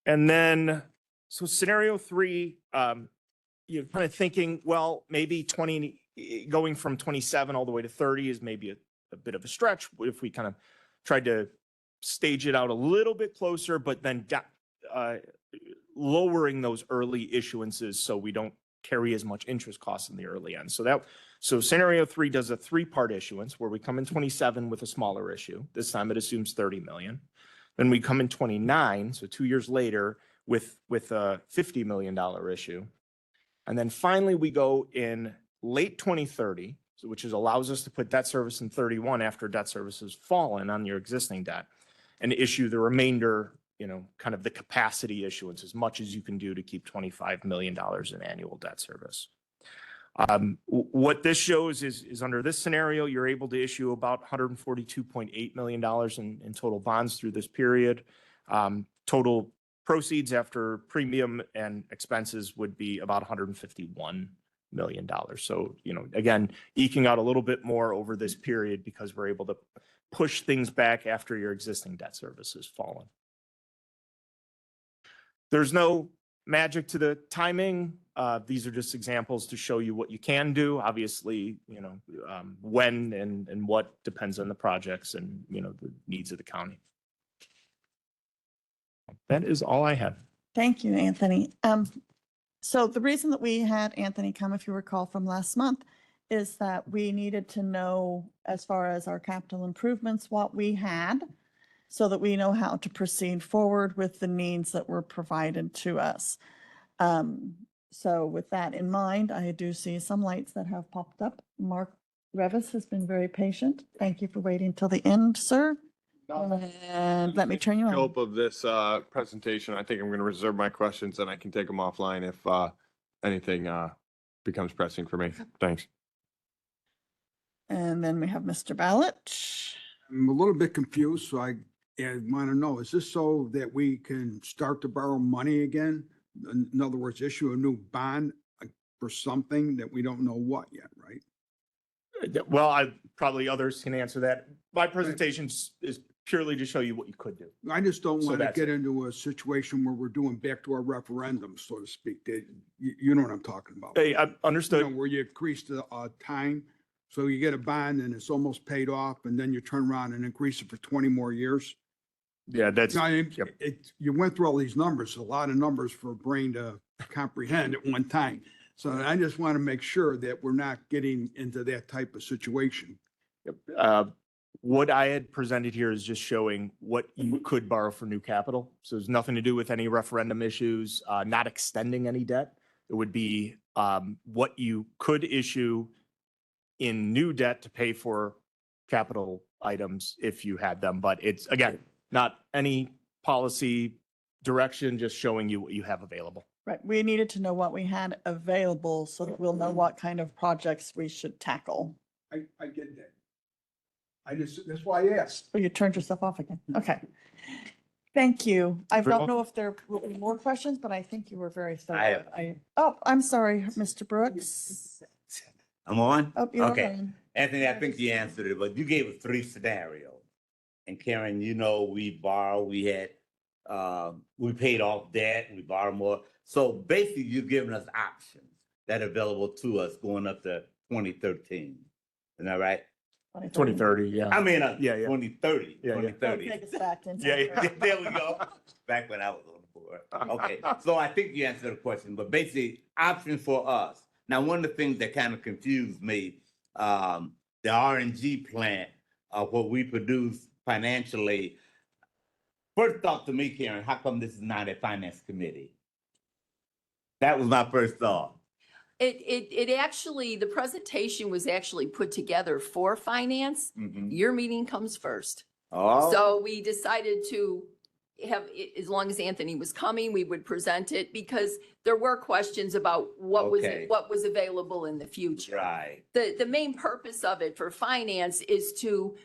Speaker 8: And then, so scenario 3, you're kind of thinking, well, maybe going from 27 all the way to 30 is maybe a bit of a stretch. What if we kind of tried to stage it out a little bit closer, but then lowering those early issuances so we don't carry as much interest costs in the early end. So scenario 3 does a 3-part issuance where we come in 27 with a smaller issue. This time it assumes 30 million. Then we come in 29, so 2 years later, with a $50 million issue. And then finally, we go in late 2030, which allows us to put debt service in 31 after debt service has fallen on your existing debt, and issue the remainder, kind of the capacity issuance, as much as you can do to keep $25 million in annual debt service. What this shows is under this scenario, you're able to issue about $142.8 million in total bonds through this period. Total proceeds after premium and expenses would be about $151 million. So, again, eking out a little bit more over this period because we're able to push things back after your existing debt service has fallen. There's no magic to the timing. These are just examples to show you what you can do. Obviously, when and what depends on the projects and, the needs of the county. That is all I have.
Speaker 1: Thank you, Anthony. So the reason that we had Anthony come, if you recall from last month, is that we needed to know, as far as our capital improvements, what we had, so that we know how to proceed forward with the needs that were provided to us. So with that in mind, I do see some lights that have popped up. Mark Revis has been very patient. Thank you for waiting till the end, sir. And let me turn you on.
Speaker 2: Scope of this presentation, I think I'm going to reserve my questions and I can take them offline if anything becomes pressing for me. Thanks.
Speaker 1: And then we have Mr. Ballot.
Speaker 9: I'm a little bit confused, so I want to know, is this so that we can start to borrow money again? In other words, issue a new bond for something that we don't know what yet, right?
Speaker 8: Well, probably others can answer that. My presentation is purely to show you what you could do.
Speaker 9: I just don't
Speaker 8: So
Speaker 9: want to
Speaker 8: that's
Speaker 9: get into a situation where we're doing back to our referendum, so to speak. You know what I'm talking about?
Speaker 8: Hey, I
Speaker 9: You
Speaker 8: understood.
Speaker 9: know, where you increase the time, so you get a bond and it's almost paid off, and then you turn around and increase it for 20 more years.
Speaker 8: Yeah, that's,
Speaker 9: No,
Speaker 8: yep.
Speaker 9: you went through all these numbers, a lot of numbers for a brain to comprehend at one time. So I just want to make sure that we're not getting into that type of situation.
Speaker 8: What I had presented here is just showing what you could borrow for new capital. So there's nothing to do with any referendum issues, not extending any debt. It would be what you could issue in new debt to pay for capital items if you had them. But it's, again, not any policy direction, just showing you what you have available.
Speaker 1: Right, we needed to know what we had available so that we'll know what kind of projects we should tackle.
Speaker 9: I get that. That's why I asked.
Speaker 1: Oh, you turned yourself off again. Okay. Thank you. I
Speaker 8: Very
Speaker 1: don't know if there will be more questions, but I think you were very thorough.
Speaker 2: have-
Speaker 1: Oh, I'm sorry, Mr. Brooks.
Speaker 2: I'm on?
Speaker 1: Oh, you're
Speaker 2: Okay.
Speaker 1: on.
Speaker 2: Anthony, I think you answered it, but you gave us 3 scenarios. And Karen, you know, we borrowed, we had, we paid off debt, we borrowed more. So basically, you're giving us options that are available to us going up to 2013. Isn't that right?
Speaker 8: 2030, yeah.
Speaker 2: I mean,
Speaker 8: Yeah, yeah.
Speaker 2: 2030,
Speaker 8: Yeah, yeah.
Speaker 1: Don't
Speaker 2: 2030.
Speaker 1: take us back into
Speaker 8: Yeah,
Speaker 1: it.
Speaker 8: yeah.
Speaker 2: There we go. Back when I was on the board. Okay, so I think you answered the question, but basically, options for us. Now, one of the things that kind of confused me, the RNG plant, what we produce financially. First thought to me, Karen, how come this is not a finance committee? That was my first thought.
Speaker 7: It actually, the presentation was actually put together for finance.
Speaker 2: Mhm.
Speaker 7: Your meeting comes first.
Speaker 2: Oh,
Speaker 7: So we decided to have, as long as Anthony was coming, we would present it because there were questions about
Speaker 2: Okay.
Speaker 7: what was available in the future.
Speaker 2: right.
Speaker 7: The main purpose of it for finance is to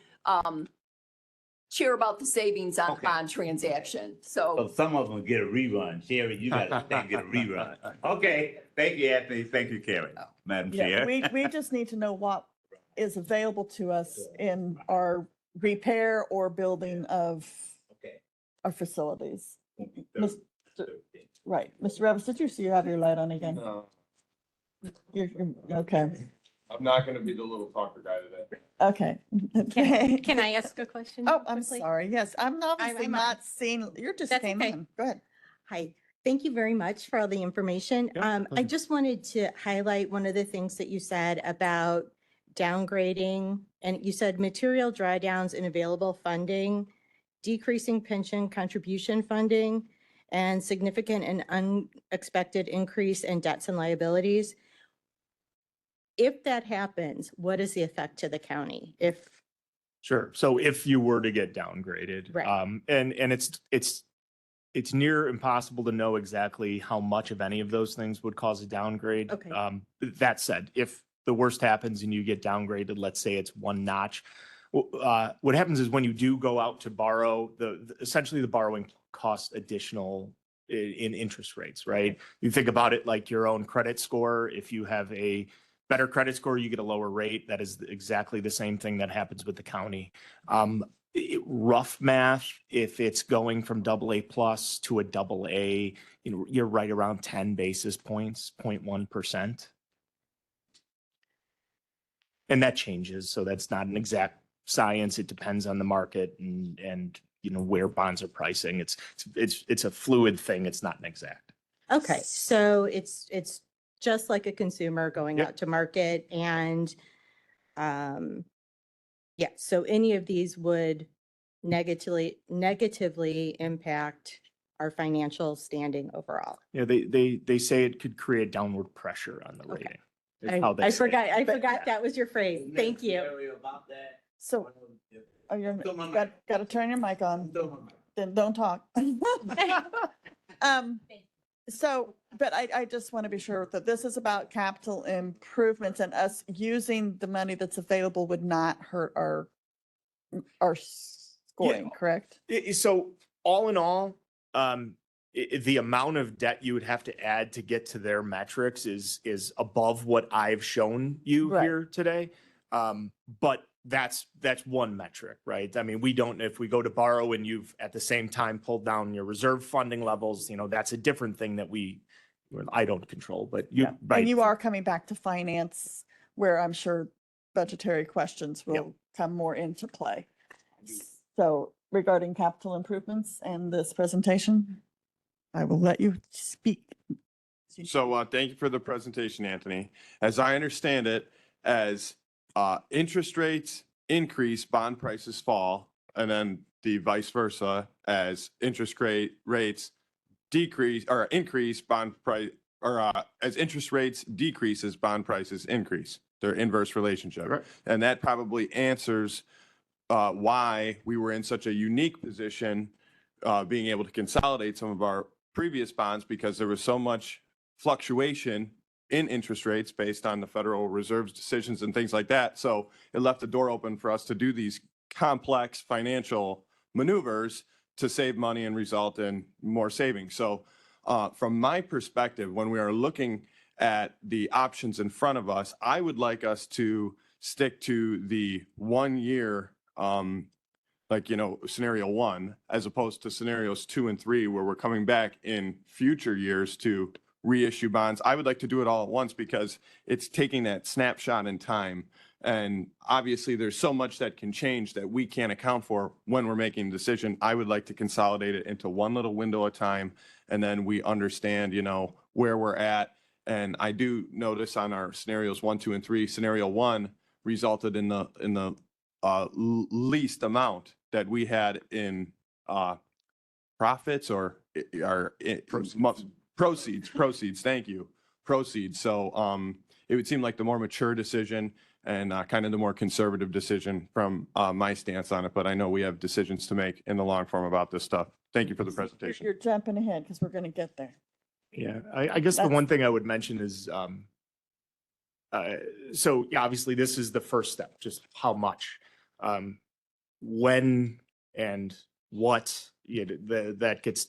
Speaker 7: share about the savings on
Speaker 2: Okay.
Speaker 7: bond transaction.
Speaker 2: So
Speaker 7: So
Speaker 2: some of them get a rerun. Sherry, you gotta get a rerun. Okay, thank you, Anthony. Thank you, Karen, Madam
Speaker 1: Yeah,
Speaker 2: Chair.
Speaker 1: we just need to know what is available to us in our repair or building of
Speaker 2: Okay.
Speaker 1: our facilities. Right, Mr. Revis, did you see you have your light on again?
Speaker 10: No,
Speaker 1: Okay,
Speaker 10: I'm not gonna be the little talker guy today.
Speaker 1: okay.
Speaker 3: Can I ask a question?
Speaker 1: Oh, I'm
Speaker 3: quickly?
Speaker 1: sorry. Yes, I'm obviously
Speaker 3: I'm-
Speaker 1: not seeing, you're just
Speaker 3: That's
Speaker 1: came
Speaker 3: okay.
Speaker 1: in. Go ahead.
Speaker 3: Hi, thank you very much for all the information.
Speaker 8: Yeah,
Speaker 3: I
Speaker 8: pleasure.
Speaker 3: just wanted to highlight one of the things that you said about downgrading. And you said material drawdowns in available funding, decreasing pension contribution funding, and significant and unexpected increase in debts and liabilities. If that happens, what is the effect to the county? If,
Speaker 8: Sure. So if you were to get downgraded,
Speaker 3: Right.
Speaker 8: And it's near impossible to know exactly how much of any of those things would cause a downgrade.
Speaker 3: Okay.
Speaker 8: That said, if the worst happens and you get downgraded, let's say it's 1 notch, what happens is when you do go out to borrow, essentially the borrowing costs additional in interest rates, right? You think about it like your own credit score. If you have a better credit score, you get a lower rate. That is exactly the same thing that happens with the county. Rough math, if it's going from AA plus to a AA, you're right around 10 basis points, 0.1%. And that changes. So that's not an exact science. It depends on the market and where bonds are pricing. It's a fluid thing. It's not an exact.
Speaker 3: okay, so it's just like a consumer going
Speaker 8: Yep.
Speaker 3: out to market and, yeah, so any of these would negatively impact our financial standing overall.
Speaker 8: Yeah, they say it could create downward pressure on the
Speaker 3: Okay.
Speaker 8: rating. is how they
Speaker 3: I
Speaker 8: say it.
Speaker 3: forgot, I
Speaker 8: But
Speaker 3: forgot
Speaker 8: yeah.
Speaker 3: that was your phrase. Thank you.
Speaker 2: About that.
Speaker 1: So, oh, you're,
Speaker 2: Still my mic.
Speaker 1: got to turn your mic on.
Speaker 2: Still my mic.
Speaker 1: Then don't talk. So, but I just want to be sure that this is about capital improvements and us using the money that's available would not hurt our scoring, correct?
Speaker 8: So all in all, the amount of debt you would have to add to get to their metrics is above what I've shown you
Speaker 1: Right.
Speaker 8: here today. But that's one metric, right? I mean, we don't, if we go to borrow and you've at the same time pulled down your reserve funding levels, that's a different thing that I don't control, but you,
Speaker 1: Yeah.
Speaker 8: right.
Speaker 1: And you are coming back to finance where I'm sure budgetary questions
Speaker 8: Yep.
Speaker 1: will come more into play. So regarding capital improvements and this presentation, I will let you speak.
Speaker 10: So thank you for the presentation, Anthony. As I understand it, as interest rates increase, bond prices fall, and then the vice versa, as rates decrease or increase, bond price, or as interest rates decreases, bond prices increase. They're inverse relationship.
Speaker 8: Right.
Speaker 10: And that probably answers why we were in such a unique position, being able to consolidate some of our previous bonds, because there was so much fluctuation in interest rates based on the Federal Reserve's decisions and things like that. So it left the door open for us to do these complex financial maneuvers to save money and result in more savings. So from my perspective, when we are looking at the options in front of us, I would like us to stick to the 1 year, scenario one, as opposed to scenarios 2 and 3, where we're coming back in future years to reissue bonds. I would like to do it all at once because it's taking that snapshot in time. And obviously there's so much that can change that we can't account for when we're making a decision. I would like to consolidate it into one little window at a time. And then we understand, where we're at. And I do notice on our scenarios 1, 2, and 3, scenario 1 resulted in the least amount that we had in profits or proceeds. Thank you. Proceeds. So it would seem like the more mature decision and kind of the more conservative decision from my stance on it. But I know we have decisions to make in the long form about this stuff. Thank you for the presentation.
Speaker 1: You're jumping ahead because we're going to get there.
Speaker 8: Yeah, I guess the
Speaker 1: That's-
Speaker 8: one thing I would mention is, so yeah, obviously this is the first step, just how much, when and what, that gets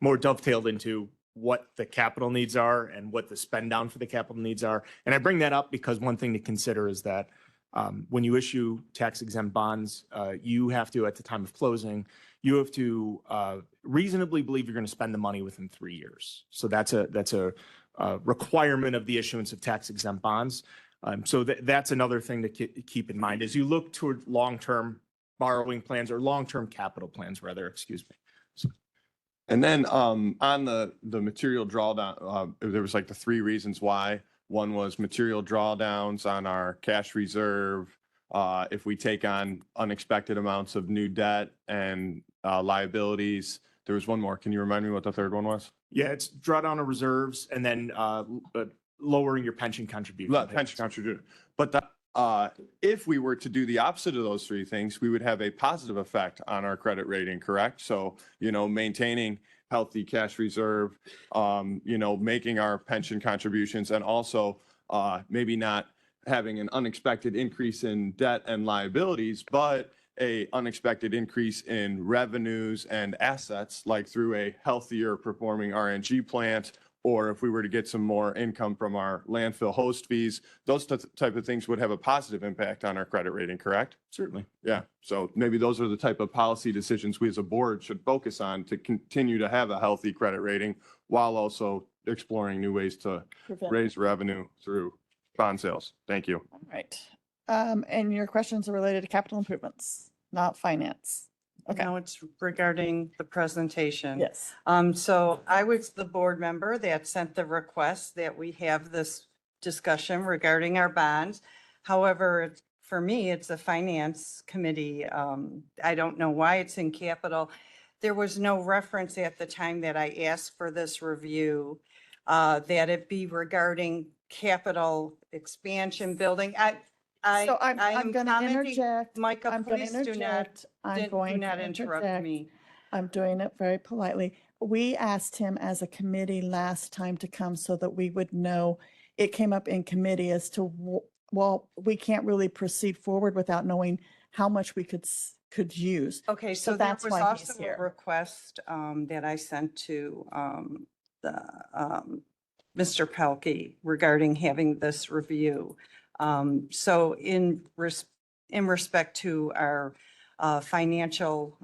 Speaker 8: more dovetailed into what the capital needs are and what the spend down for the capital needs are. And I bring that up because one thing to consider is that when you issue tax exempt bonds, you have to, at the time of closing, you have to reasonably believe you're going to spend the money within 3 years. So that's a requirement of the issuance of tax exempt bonds. So that's another thing to keep in mind as you look toward long-term borrowing plans or long-term capital plans, rather, excuse me. So,
Speaker 10: and then on the material drawdown, there was like the 3 reasons why. One was material drawdowns on our cash reserve. If we take on unexpected amounts of new debt and liabilities. There was one more. Can you remind me what the third one was?
Speaker 8: yeah, it's drawdown of reserves and then lowering your pension contribution.
Speaker 10: Pension contribution. But if we were to do the opposite of those 3 things, we would have a positive effect on our credit rating, correct? So, maintaining healthy cash reserve, making our pension contributions, and also maybe not having an unexpected increase in debt and liabilities, but a unexpected increase in revenues and assets, like through a healthier performing RNG plant, or if we were to get some more income from our landfill host fees, those type of things would have a positive impact on our credit rating, correct?
Speaker 8: Certainly.
Speaker 10: Yeah, so maybe those are the type of policy decisions we as a board should focus on to continue to have a healthy credit rating while also exploring new ways to
Speaker 1: Prevent-
Speaker 10: raise revenue through bond sales. Thank you.
Speaker 1: All right. And your questions are related to capital improvements, not finance. Okay.
Speaker 6: No, it's regarding the presentation.
Speaker 1: Yes.
Speaker 6: So I was the board member that sent the request that we have this discussion regarding our bonds. However, for me, it's a finance committee. I don't know why it's in capital. There was no reference at the time that I asked for this review, that it be regarding capital expansion building.
Speaker 1: So I'm
Speaker 6: am
Speaker 1: going to
Speaker 6: commenting-
Speaker 1: interject.
Speaker 6: Micah,
Speaker 1: I'm going
Speaker 6: please
Speaker 1: to
Speaker 6: do not,
Speaker 1: interject. I'm going
Speaker 6: do not
Speaker 1: to
Speaker 6: interrupt
Speaker 1: interject.
Speaker 6: me.
Speaker 1: I'm doing it very politely. We asked him as a committee last time to come so that we would know. It came up in committee as to, well, we can't really proceed forward without knowing how much we could use.
Speaker 6: Okay,
Speaker 1: So
Speaker 6: so there
Speaker 1: that's
Speaker 6: was
Speaker 1: why he's
Speaker 6: also
Speaker 1: here.
Speaker 6: a request that I sent to Mr. Pelkey regarding having this review. So in respect to our financial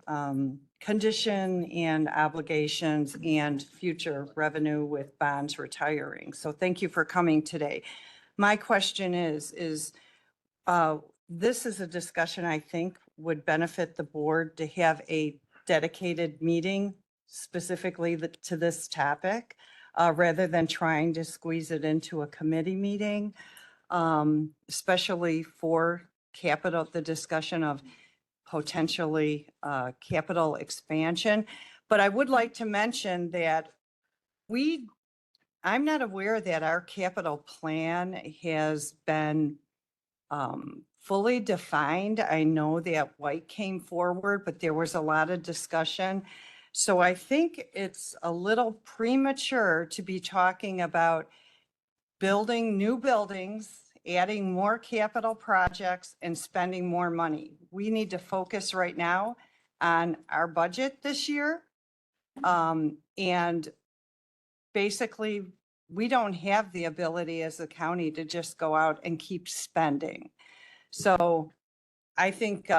Speaker 6: condition and obligations and future revenue with bonds retiring. So thank you for coming today. My question is this is a discussion I think would benefit the board to have a dedicated meeting specifically to this topic. rather than trying to squeeze it into a committee meeting, especially for capital, the discussion of potentially capital expansion. But I would like to mention that I'm not aware that our capital plan has been fully defined. I know that White came forward, but there was a lot of discussion. So I think it's a little premature to be talking about building new buildings, adding more capital projects and spending more money. We need to focus right now on our budget this year. And basically, we don't have the ability as a county to just go out and keep spending. So I think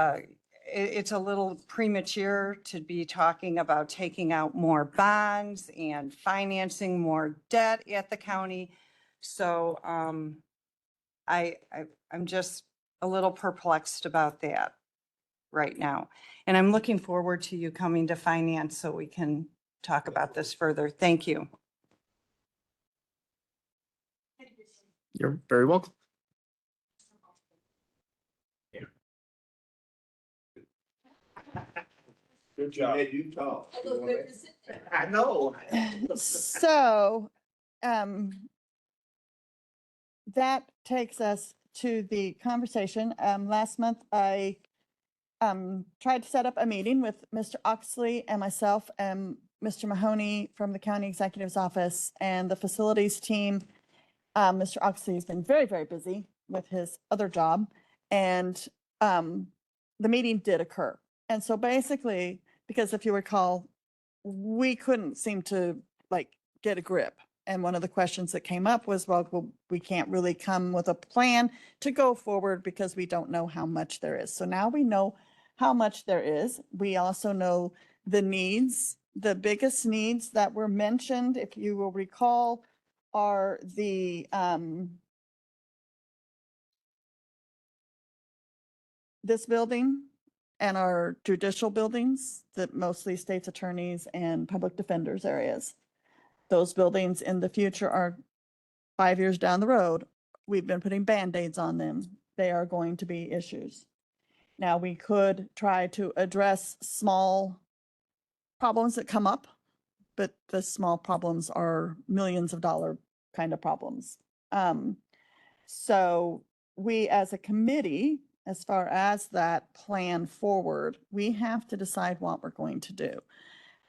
Speaker 6: it's a little premature to be talking about taking out more bonds and financing more debt at the county. So I'm just a little perplexed about that right now. And I'm looking forward to you coming to finance so we can talk about this further. Thank you.
Speaker 8: You're very welcome.
Speaker 2: Good job. You talk.
Speaker 1: I know. So, that takes us to the conversation. Last month, I tried to set up a meeting with Mr. Oxley and myself and Mr. Mahoney from the county executive's office and the facilities team. Mr. Oxley has been very, very busy with his other job, and the meeting did occur. And so basically, because if you recall, we couldn't seem to get a grip. And one of the questions that came up was, well, we can't really come with a plan to go forward because we don't know how much there is. So now we know how much there is. We also know the needs. The biggest needs that were mentioned, if you will recall, are the this building and our judicial buildings, that mostly state's attorneys and public defenders areas. Those buildings in the future are 5 years down the road. We've been putting Band-Aids on them. They are going to be issues. Now, we could try to address small problems that come up, but the small problems are millions of dollar kind of problems. So we as a committee, as far as that plan forward, we have to decide what we're going to do.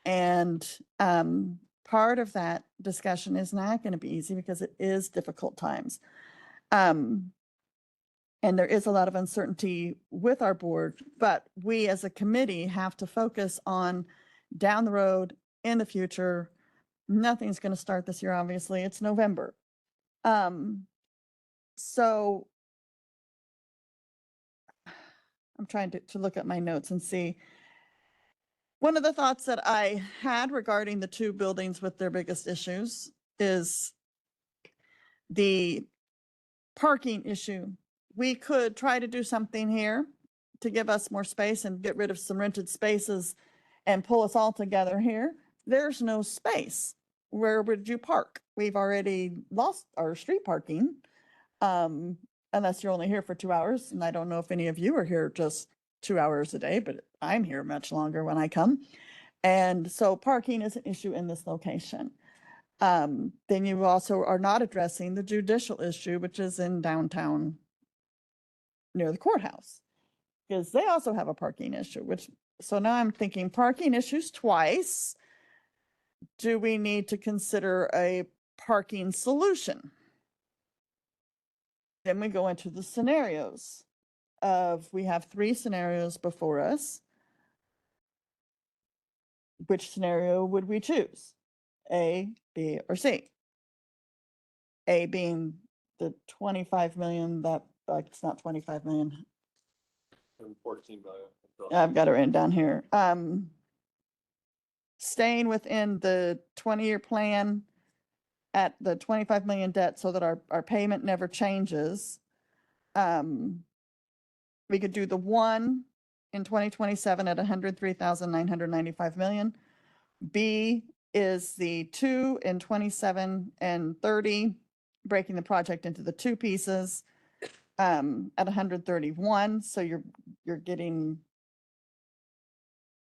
Speaker 1: And part of that discussion is not going to be easy because it is difficult times. And there is a lot of uncertainty with our board, but we as a committee have to focus on down the road in the future. Nothing's going to start this year, obviously. It's November. So I'm trying to look at my notes and see. One of the thoughts that I had regarding the two buildings with their biggest issues is the parking issue. We could try to do something here to give us more space and get rid of some rented spaces and pull us all together here. There's no space. Where would you park? We've already lost our street parking, unless you're only here for 2 hours. And I don't know if any of you are here just 2 hours a day, but I'm here much longer when I come. And so parking is an issue in this location. Then you also are not addressing the judicial issue, which is in downtown near the courthouse, because they also have a parking issue, so now I'm thinking parking issues twice. Do we need to consider a parking solution? Then we go into the scenarios we have 3 scenarios before us. Which scenario would we choose? A, B, or C? A being the 25 million it's not 25 million.
Speaker 10: 14 million.
Speaker 1: I've got it written down here. Staying within the 20-year plan at the 25 million debt so that our payment never changes. We could do the one in 2027 at 103,995 million. B, is the 2 and 27 and 30, breaking the project into the two pieces at 131. So you're getting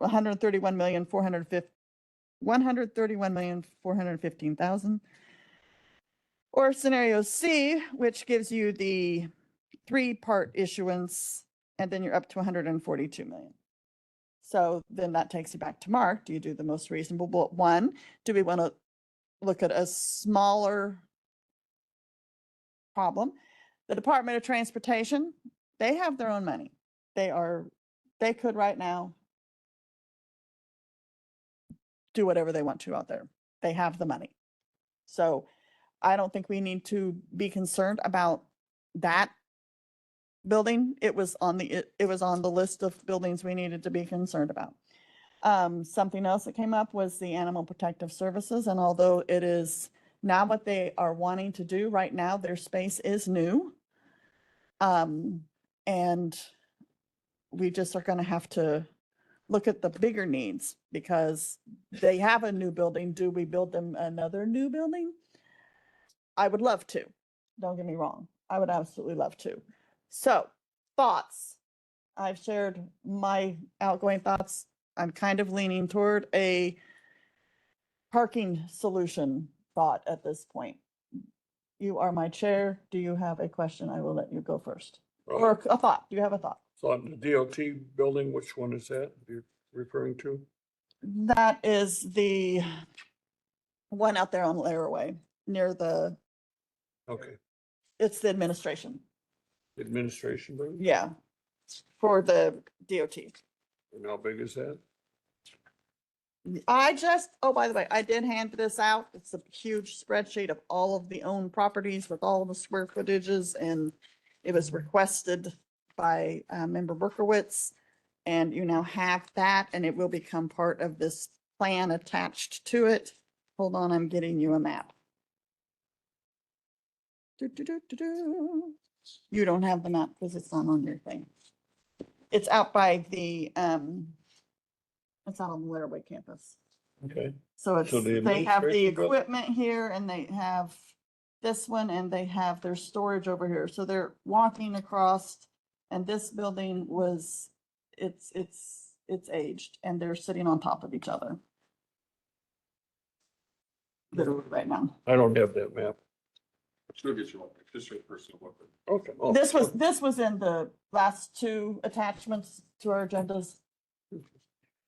Speaker 1: 131,415,000. Or scenario C, which gives you the 3-part issuance, and then you're up to 142 million. So then that takes you back to Mark. Do you do the most reasonable one? Do we want to look at a smaller problem? The Department of Transportation, they have their own money. They could right now do whatever they want to out there. They have the money. So I don't think we need to be concerned about that building. It was on the list of buildings we needed to be concerned about. Something else that came up was the Animal Protective Services. And although it is not what they are wanting to do right now, their space is new. And we just are going to have to look at the bigger needs because they have a new building. Do we build them another new building? I would love to. Don't get me wrong. I would absolutely love to. So, thoughts. I've shared my outgoing thoughts. I'm kind of leaning toward a parking solution thought at this point. You are my chair. Do you have a question? I will let you go first. Or a thought. Do you have a thought?
Speaker 2: So on the DOT building, which one is that you're referring to?
Speaker 1: That is the one out there on Laraway near the,
Speaker 2: Okay,
Speaker 1: it's the administration.
Speaker 2: administration building?
Speaker 1: Yeah. For the DOT.
Speaker 2: And how big is that?
Speaker 1: Oh, by the way, I did hand this out. It's a huge spreadsheet of all of the owned properties with all the square footages, and it was requested by Member Berkowitz. And you now have that, and it will become part of this plan attached to it. Hold on, I'm getting you a map. You don't have the map because it's not on your thing. It's out by the, it's out on the Laraway campus.
Speaker 2: Okay,
Speaker 1: So it's,
Speaker 2: So the
Speaker 1: they have the
Speaker 2: administration buil-
Speaker 1: equipment here and they have this one and they have their storage over here. So they're walking across and this building was, it's aged and they're sitting on top of each other. Literally right now.
Speaker 2: I don't have that map.
Speaker 10: Still get you one, just your personal one.
Speaker 2: Okay. Oh,
Speaker 1: This was in the last two attachments to our agendas.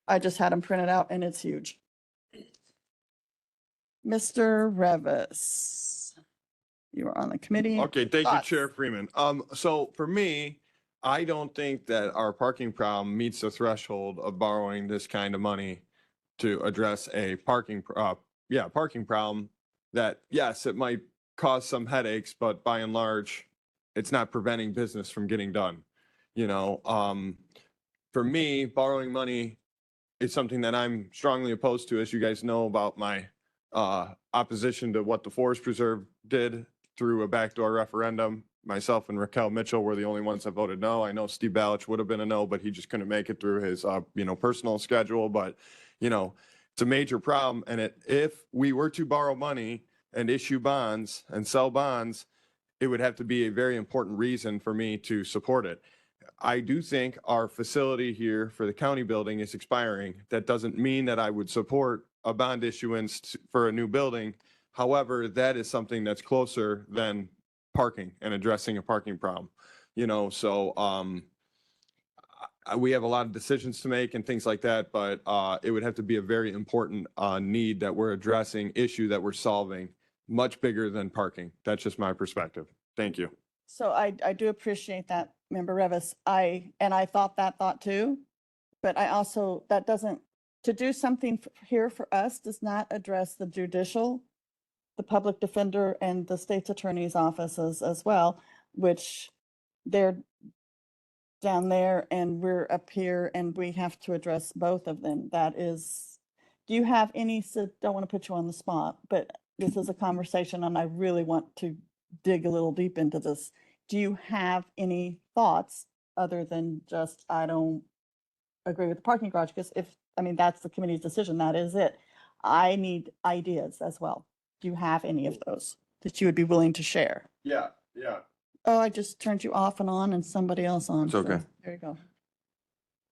Speaker 1: I just had them printed out and it's huge. Mr. Revis, you are on the committee.
Speaker 10: Okay, thank you,
Speaker 1: Thoughts?
Speaker 10: Chair Freeman. So for me, I don't think that our parking problem meets the threshold of borrowing this kind of money to address a parking problem that, yes, it might cause some headaches, but by and large, it's not preventing business from getting done. You know, for me, borrowing money is something that I'm strongly opposed to, as you guys know about my opposition to what the Forest Preserve did through a backdoor referendum. Myself and Raquel Mitchell were the only ones that voted no. I know Steve Balich would have been a no, but he just couldn't make it through his, personal schedule. But, it's a major problem. And if we were to borrow money and issue bonds and sell bonds, it would have to be a very important reason for me to support it. I do think our facility here for the county building is expiring. That doesn't mean that I would support a bond issuance for a new building. However, that is something that's closer than parking and addressing a parking problem. We have a lot of decisions to make and things like that, but it would have to be a very important need that we're addressing, issue that we're solving, much bigger than parking. That's just my perspective. Thank you.
Speaker 1: So I do appreciate that, Member Revis. I thought that thought too, but I also, that doesn't, to do something here for us does not address the judicial, the public defender and the state's attorney's offices as well, which they're down there and we're up here and we have to address both of them. That is, do you have any, don't want to put you on the spot, but this is a conversation and I really want to dig a little deep into this. Do you have any thoughts other than just, I don't agree with the parking garage? Because that's the committee's decision, that is it. I need ideas as well. Do you have any of those that you would be willing to share?
Speaker 10: Yeah, yeah.
Speaker 1: Oh, I just turned you off and on and somebody else on.
Speaker 10: It's okay.
Speaker 1: so There you go.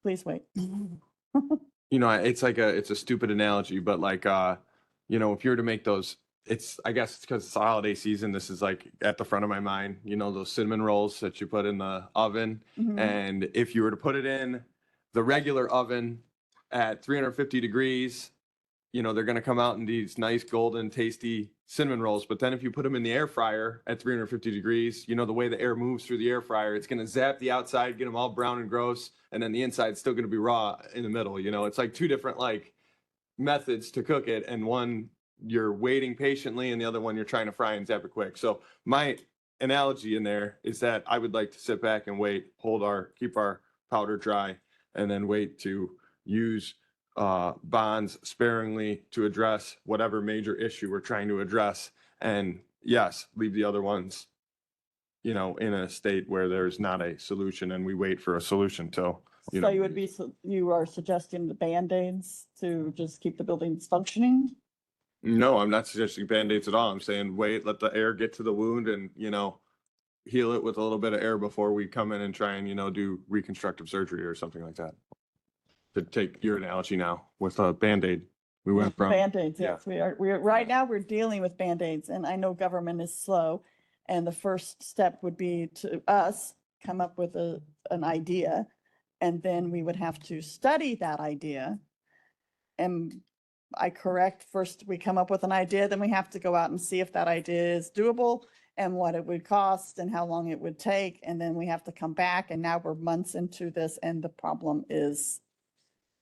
Speaker 1: Please wait.
Speaker 10: You know, it's like it's a stupid analogy, but like, you know, if you were to make those, I guess it's because it's the holiday season. This is like at the front of my mind, you know, those cinnamon rolls that you put in the oven.
Speaker 1: Mhm.
Speaker 10: And if you were to put it in the regular oven at 350 degrees, you know, they're going to come out in these nice golden tasty cinnamon rolls. But then if you put them in the air fryer at 350 degrees, you know, the way the air moves through the air fryer, it's going to zap the outside, get them all brown and gross. And then the inside's still going to be raw in the middle. You know, it's like two different like methods to cook it. And one you're waiting patiently and the other one you're trying to fry and zap it quick. So my analogy in there is that I would like to sit back and wait, keep our powder dry, and then wait to use bonds sparingly to address whatever major issue we're trying to address. And yes, leave the other ones, you know, in a state where there's not a solution and we wait for a solution till, you
Speaker 1: So
Speaker 10: know.
Speaker 1: you would be, you are suggesting the Band-Aids to just keep the buildings functioning?
Speaker 10: No, I'm not suggesting Band-Aids at all. I'm saying wait, let the air get to the wound and, you know, heal it with a little bit of air before we come in and try and, you know, do reconstructive surgery or something like that. To take your analogy now with a Band-Aid, we went from.
Speaker 1: Band-Aids,
Speaker 10: yeah.
Speaker 1: yes, right now we're dealing with Band-Aids and I know government is slow. And the first step would be to us come up with an idea. And then we would have to study that idea. And I correct, first we come up with an idea, then we have to go out and see if that idea is doable and what it would cost and how long it would take. And then we have to come back and now we're months into this and the problem is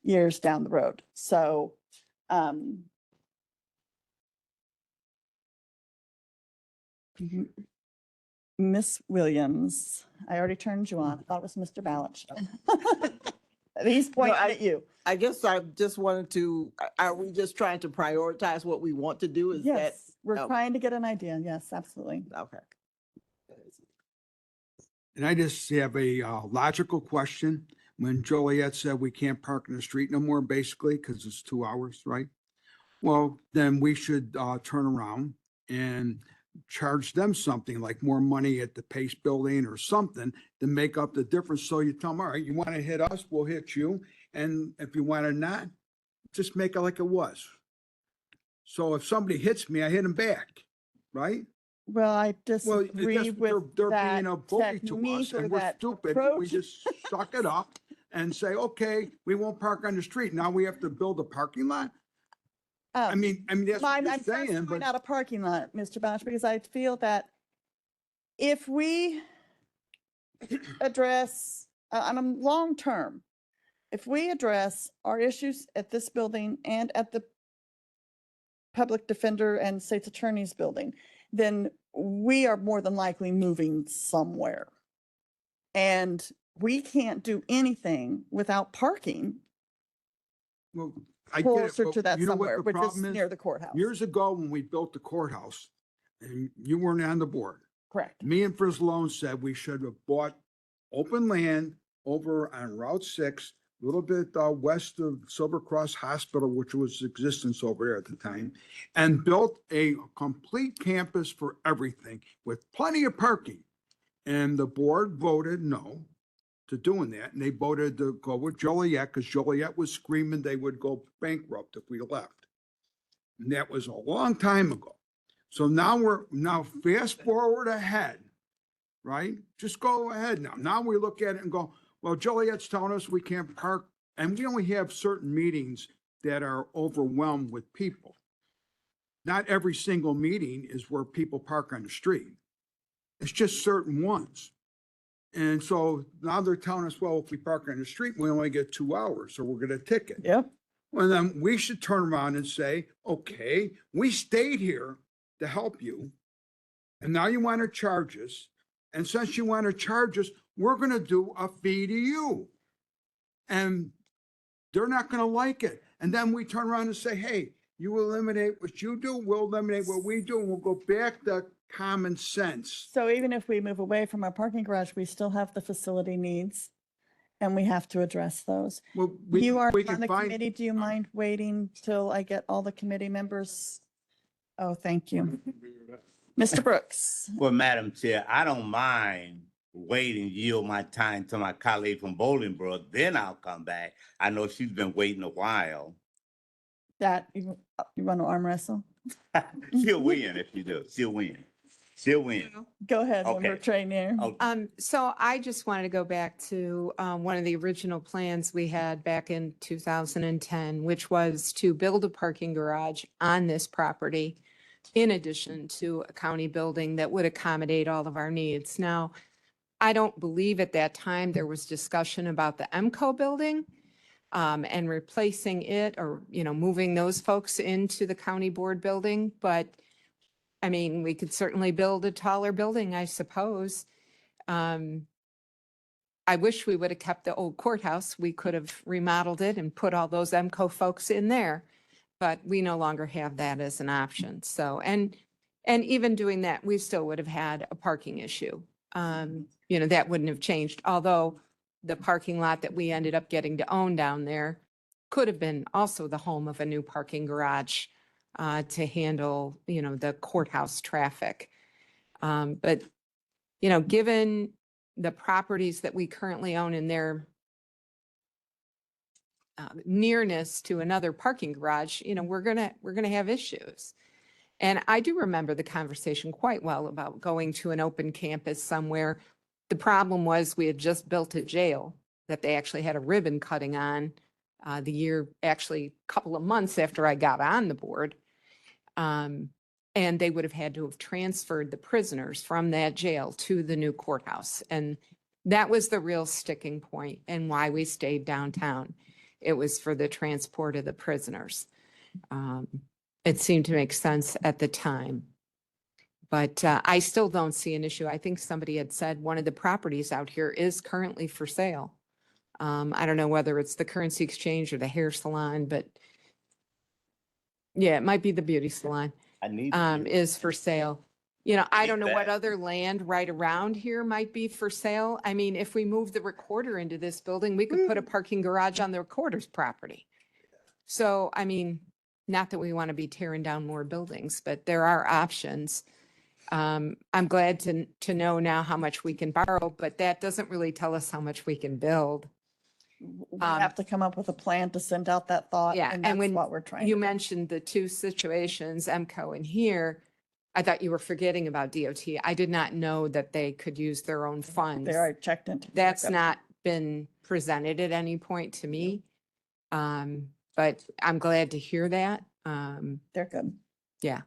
Speaker 1: years down the road. So, Miss Williams, I already turned you on. I thought it was Mr. Balich. He's pointing at you.
Speaker 11: I guess I just wanted to, are we just trying to prioritize what we want to do? Is that,
Speaker 1: Yes, we're
Speaker 11: oh.
Speaker 1: trying to get an idea. Yes, absolutely.
Speaker 11: okay.
Speaker 9: And I just have a logical question. When Joliet said we can't park in the street no more, basically, because it's 2 hours, right? Well, then we should turn around and charge them something like more money at the Pace Building or something to make up the difference. So you tell them, all right, you want to hit us, we'll hit you. And if you want to not, just make it like it was. So if somebody hits me, I hit them back, right?
Speaker 1: Well, I
Speaker 9: Well,
Speaker 1: disagree
Speaker 9: they're
Speaker 1: with that
Speaker 9: being a bully to us
Speaker 1: technique or
Speaker 9: and we're
Speaker 1: that
Speaker 9: stupid. We
Speaker 1: approach.
Speaker 9: just suck it up and say, okay, we won't park on the street. Now we have to build a parking lot. I mean, that's what
Speaker 1: I'm
Speaker 9: you're
Speaker 1: just
Speaker 9: saying,
Speaker 1: point
Speaker 9: but
Speaker 1: out a parking lot, Mr. Balich, because I feel that if we address, on a long term, if we address our issues at this building and at the public defender and state's attorney's building, then we are more than likely moving somewhere. And we can't do anything without parking
Speaker 9: well, I get it.
Speaker 1: closer
Speaker 9: but
Speaker 1: to that
Speaker 9: you know what
Speaker 1: somewhere,
Speaker 9: the
Speaker 1: which is
Speaker 9: problem is?
Speaker 1: near the courthouse.
Speaker 9: Years ago, when we built the courthouse, and you weren't on the board,
Speaker 1: Correct.
Speaker 9: me and Frizzlone said we should have bought open land over on Route 6, a little bit west of Silver Cross Hospital, which was existence over there at the time, and built a complete campus for everything with plenty of parking. And the board voted no to doing that, and they voted to go with Joliet because Joliet was screaming they would go bankrupt if we left. And that was a long time ago. So now fast forward ahead, right? Just go ahead now. Now we look at it and go, well, Joliet's telling us we can't park, and we only have certain meetings that are overwhelmed with people. Not every single meeting is where people park on the street. It's just certain ones. And so now they're telling us, well, if we park on the street, we only get 2 hours, so we're gonna ticket.
Speaker 1: Yep.
Speaker 9: Well, then we should turn around and say, okay, we stayed here to help you. And now you want to charge us. And since you want to charge us, we're going to do a fee to you. And they're not going to like it. And then we turn around and say, hey, you eliminate what you do, we'll eliminate what we do, and we'll go back to common sense.
Speaker 1: So even if we move away from our parking garage, we still have the facility needs. and we have to address those.
Speaker 9: Well,
Speaker 1: You are
Speaker 9: we
Speaker 1: on
Speaker 9: can
Speaker 1: the
Speaker 9: find,
Speaker 1: committee. Do you mind waiting till I get all the committee members? Oh, thank you. Mr. Brooks.
Speaker 12: Well, Madam Chair, I don't mind waiting, yield my time to my colleague from Bolingbrook, then I'll come back. I know she's been waiting a while.
Speaker 1: That, you want to arm wrestle?
Speaker 12: She'll win if you do. She'll win. She'll win.
Speaker 1: Go ahead, Member
Speaker 12: Okay.
Speaker 1: Trainier.
Speaker 12: Oh,
Speaker 4: So I just wanted to go back to one of the original plans we had back in 2010, which was to build a parking garage on this property in addition to a county building that would accommodate all of our needs. Now, I don't believe at that time there was discussion about the MCO building and replacing it or, moving those folks into the county board building. But I mean, we could certainly build a taller building, I suppose. I wish we would have kept the old courthouse. We could have remodeled it and put all those MCO folks in there. But we no longer have that as an option. So, and even doing that, we still would have had a parking issue. That wouldn't have changed, although the parking lot that we ended up getting to own down there could have been also the home of a new parking garage to handle, the courthouse traffic. But, given the properties that we currently own in their nearness to another parking garage, we're gonna have issues. And I do remember the conversation quite well about going to an open campus somewhere. The problem was we had just built a jail that they actually had a ribbon cutting on actually a couple of months after I got on the board. And they would have had to have transferred the prisoners from that jail to the new courthouse. And that was the real sticking point and why we stayed downtown. It was for the transport of the prisoners. It seemed to make sense at the time. But I still don't see an issue. I think somebody had said one of the properties out here is currently for sale. I don't know whether it's the currency exchange or the hair salon, but yeah, it might be the beauty salon,
Speaker 12: I need.
Speaker 4: is for sale. I don't know what
Speaker 12: that.
Speaker 4: other land right around here might be for sale. I mean, if we move the recorder into this building, we could put a parking garage on the recorder's property. So, I mean, not that we want to be tearing down more buildings, but there are options. I'm glad to know now how much we can borrow, but that doesn't really tell us how much we can build.
Speaker 1: We have to come up with a plan to send out that thought.
Speaker 4: Yeah,
Speaker 1: And
Speaker 4: and
Speaker 1: that's
Speaker 4: when
Speaker 1: what we're trying.
Speaker 4: You
Speaker 1: to do.
Speaker 4: mentioned the two situations, MCO and here. I thought you were forgetting about DOT. I did not know that they could use their own funds.
Speaker 1: They are checked into.
Speaker 4: That's not been presented at any point to me. But I'm glad to hear that.
Speaker 1: They're good.
Speaker 4: Yeah.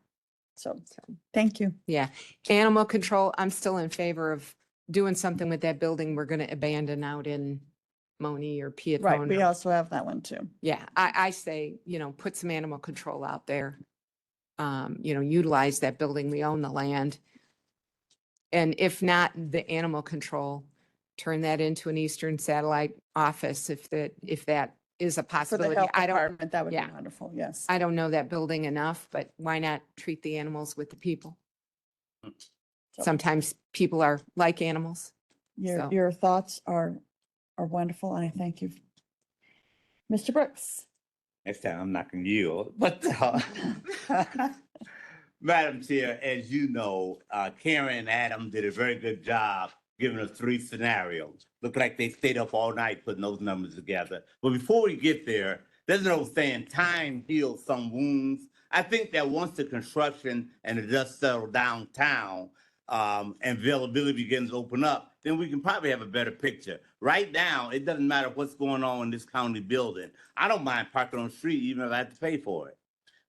Speaker 1: So,
Speaker 4: So,
Speaker 1: thank you.
Speaker 4: yeah. Animal control, I'm still in favor of doing something with that building we're going to abandon out in Moni or
Speaker 1: Right, we
Speaker 4: Piatone.
Speaker 1: also have that one too.
Speaker 4: Yeah, I say, put some animal control out there. Utilize that building. We own the land. And if not the animal control, turn that into an Eastern Satellite office if that is a
Speaker 1: For the
Speaker 4: possibility.
Speaker 1: health
Speaker 4: I don't,
Speaker 1: department, that would be
Speaker 4: yeah.
Speaker 1: wonderful, yes.
Speaker 4: I don't know that building enough, but why not treat the animals with the people?
Speaker 1: So-
Speaker 4: Sometimes people are like animals.
Speaker 1: Your,
Speaker 4: so-
Speaker 1: your thoughts are wonderful, and I thank you. Mr. Brooks.
Speaker 12: Next time I'm not gonna yield, but Madam Chair, as you know, Karen and Adam did a very good job giving us 3 scenarios. Looked like they stayed up all night putting those numbers together. But before we get there, there's no saying time heals some wounds. I think that once the construction and the dust settle downtown, and availability begins to open up, then we can probably have a better picture. Right now, it doesn't matter what's going on in this county building. I don't mind parking on the street even if I have to pay for it.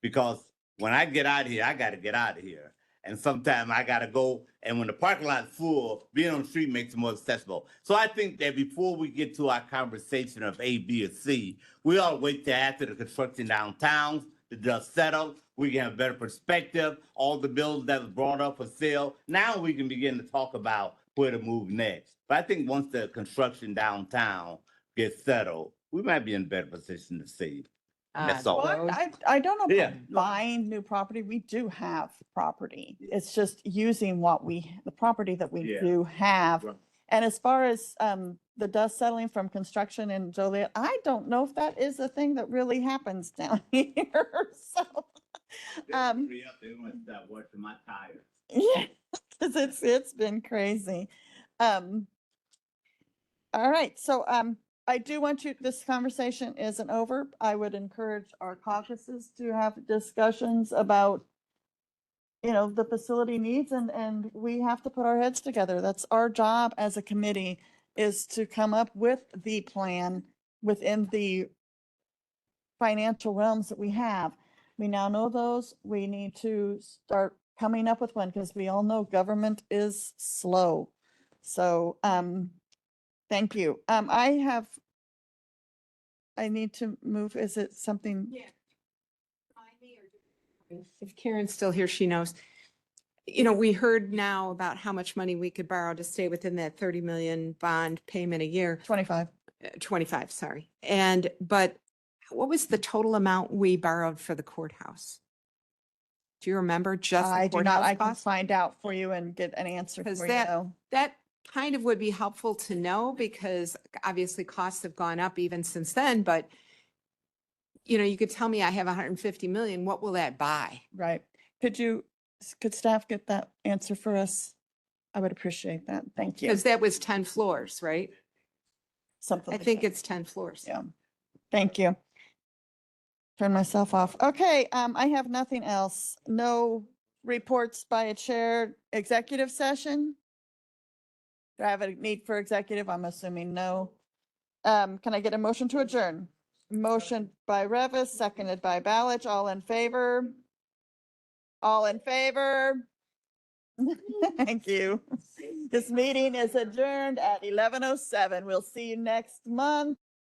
Speaker 12: Because when I get out of here, I gotta get out of here. And sometimes I gotta go, and when the parking lot is full, being on the street makes it more accessible. So I think that before we get to our conversation of A, B, or C, we ought to wait till after the construction downtown, the dust settles, we can have a better perspective, all the bills that was brought up for sale. Now we can begin to talk about where to move next. But I think once the construction downtown gets settled, we might be in a better position to see. That's all.
Speaker 1: Well, I don't know
Speaker 12: Yeah.
Speaker 1: about buying new property. We do have property. It's just using the property that we
Speaker 12: Yeah.
Speaker 1: do have
Speaker 12: Right.
Speaker 1: And as far as the dust settling from construction in Joliet, I don't know if that is a thing that really happens down here. So, um,
Speaker 12: They want to stop washing my tires.
Speaker 1: yeah, because it's been crazy. All right, so I do want you, this conversation isn't over. I would encourage our caucuses to have discussions about, the facility needs, and we have to put our heads together. That's our job as a committee, is to come up with the plan within the financial realms that we have. We now know those. We need to start coming up with one, because we all know government is slow. So, thank you. I need to move. Is it something?
Speaker 4: If Karen's still here, she knows. We heard now about how much money we could borrow to stay within that 30 million bond payment a year.
Speaker 1: 25.
Speaker 4: 25, sorry. But what was the total amount we borrowed for the courthouse? Do you remember just
Speaker 1: I
Speaker 4: the
Speaker 1: do not.
Speaker 4: courthouse
Speaker 1: I can
Speaker 4: cost?
Speaker 1: find out for you and get an answer
Speaker 4: Because
Speaker 1: for you. though.
Speaker 4: that kind of would be helpful to know, because obviously costs have gone up even since then, but you could tell me I have 150 million, what will that buy?
Speaker 1: Right. Could staff get that answer for us? I would appreciate that. Thank you.
Speaker 4: Because that was 10 floors, right?
Speaker 1: Something
Speaker 4: I
Speaker 1: like
Speaker 4: think
Speaker 1: that.
Speaker 4: it's 10 floors.
Speaker 1: Yeah. Thank you. Turn myself off. Okay, I have nothing else. No reports by a chair. Executive session? Do I have a need for executive? I'm assuming no. Can I get a motion to adjourn? Motion by Revis, seconded by Balich. All in favor? All in favor? Thank you. This meeting is adjourned at 11:07. We'll see you next month.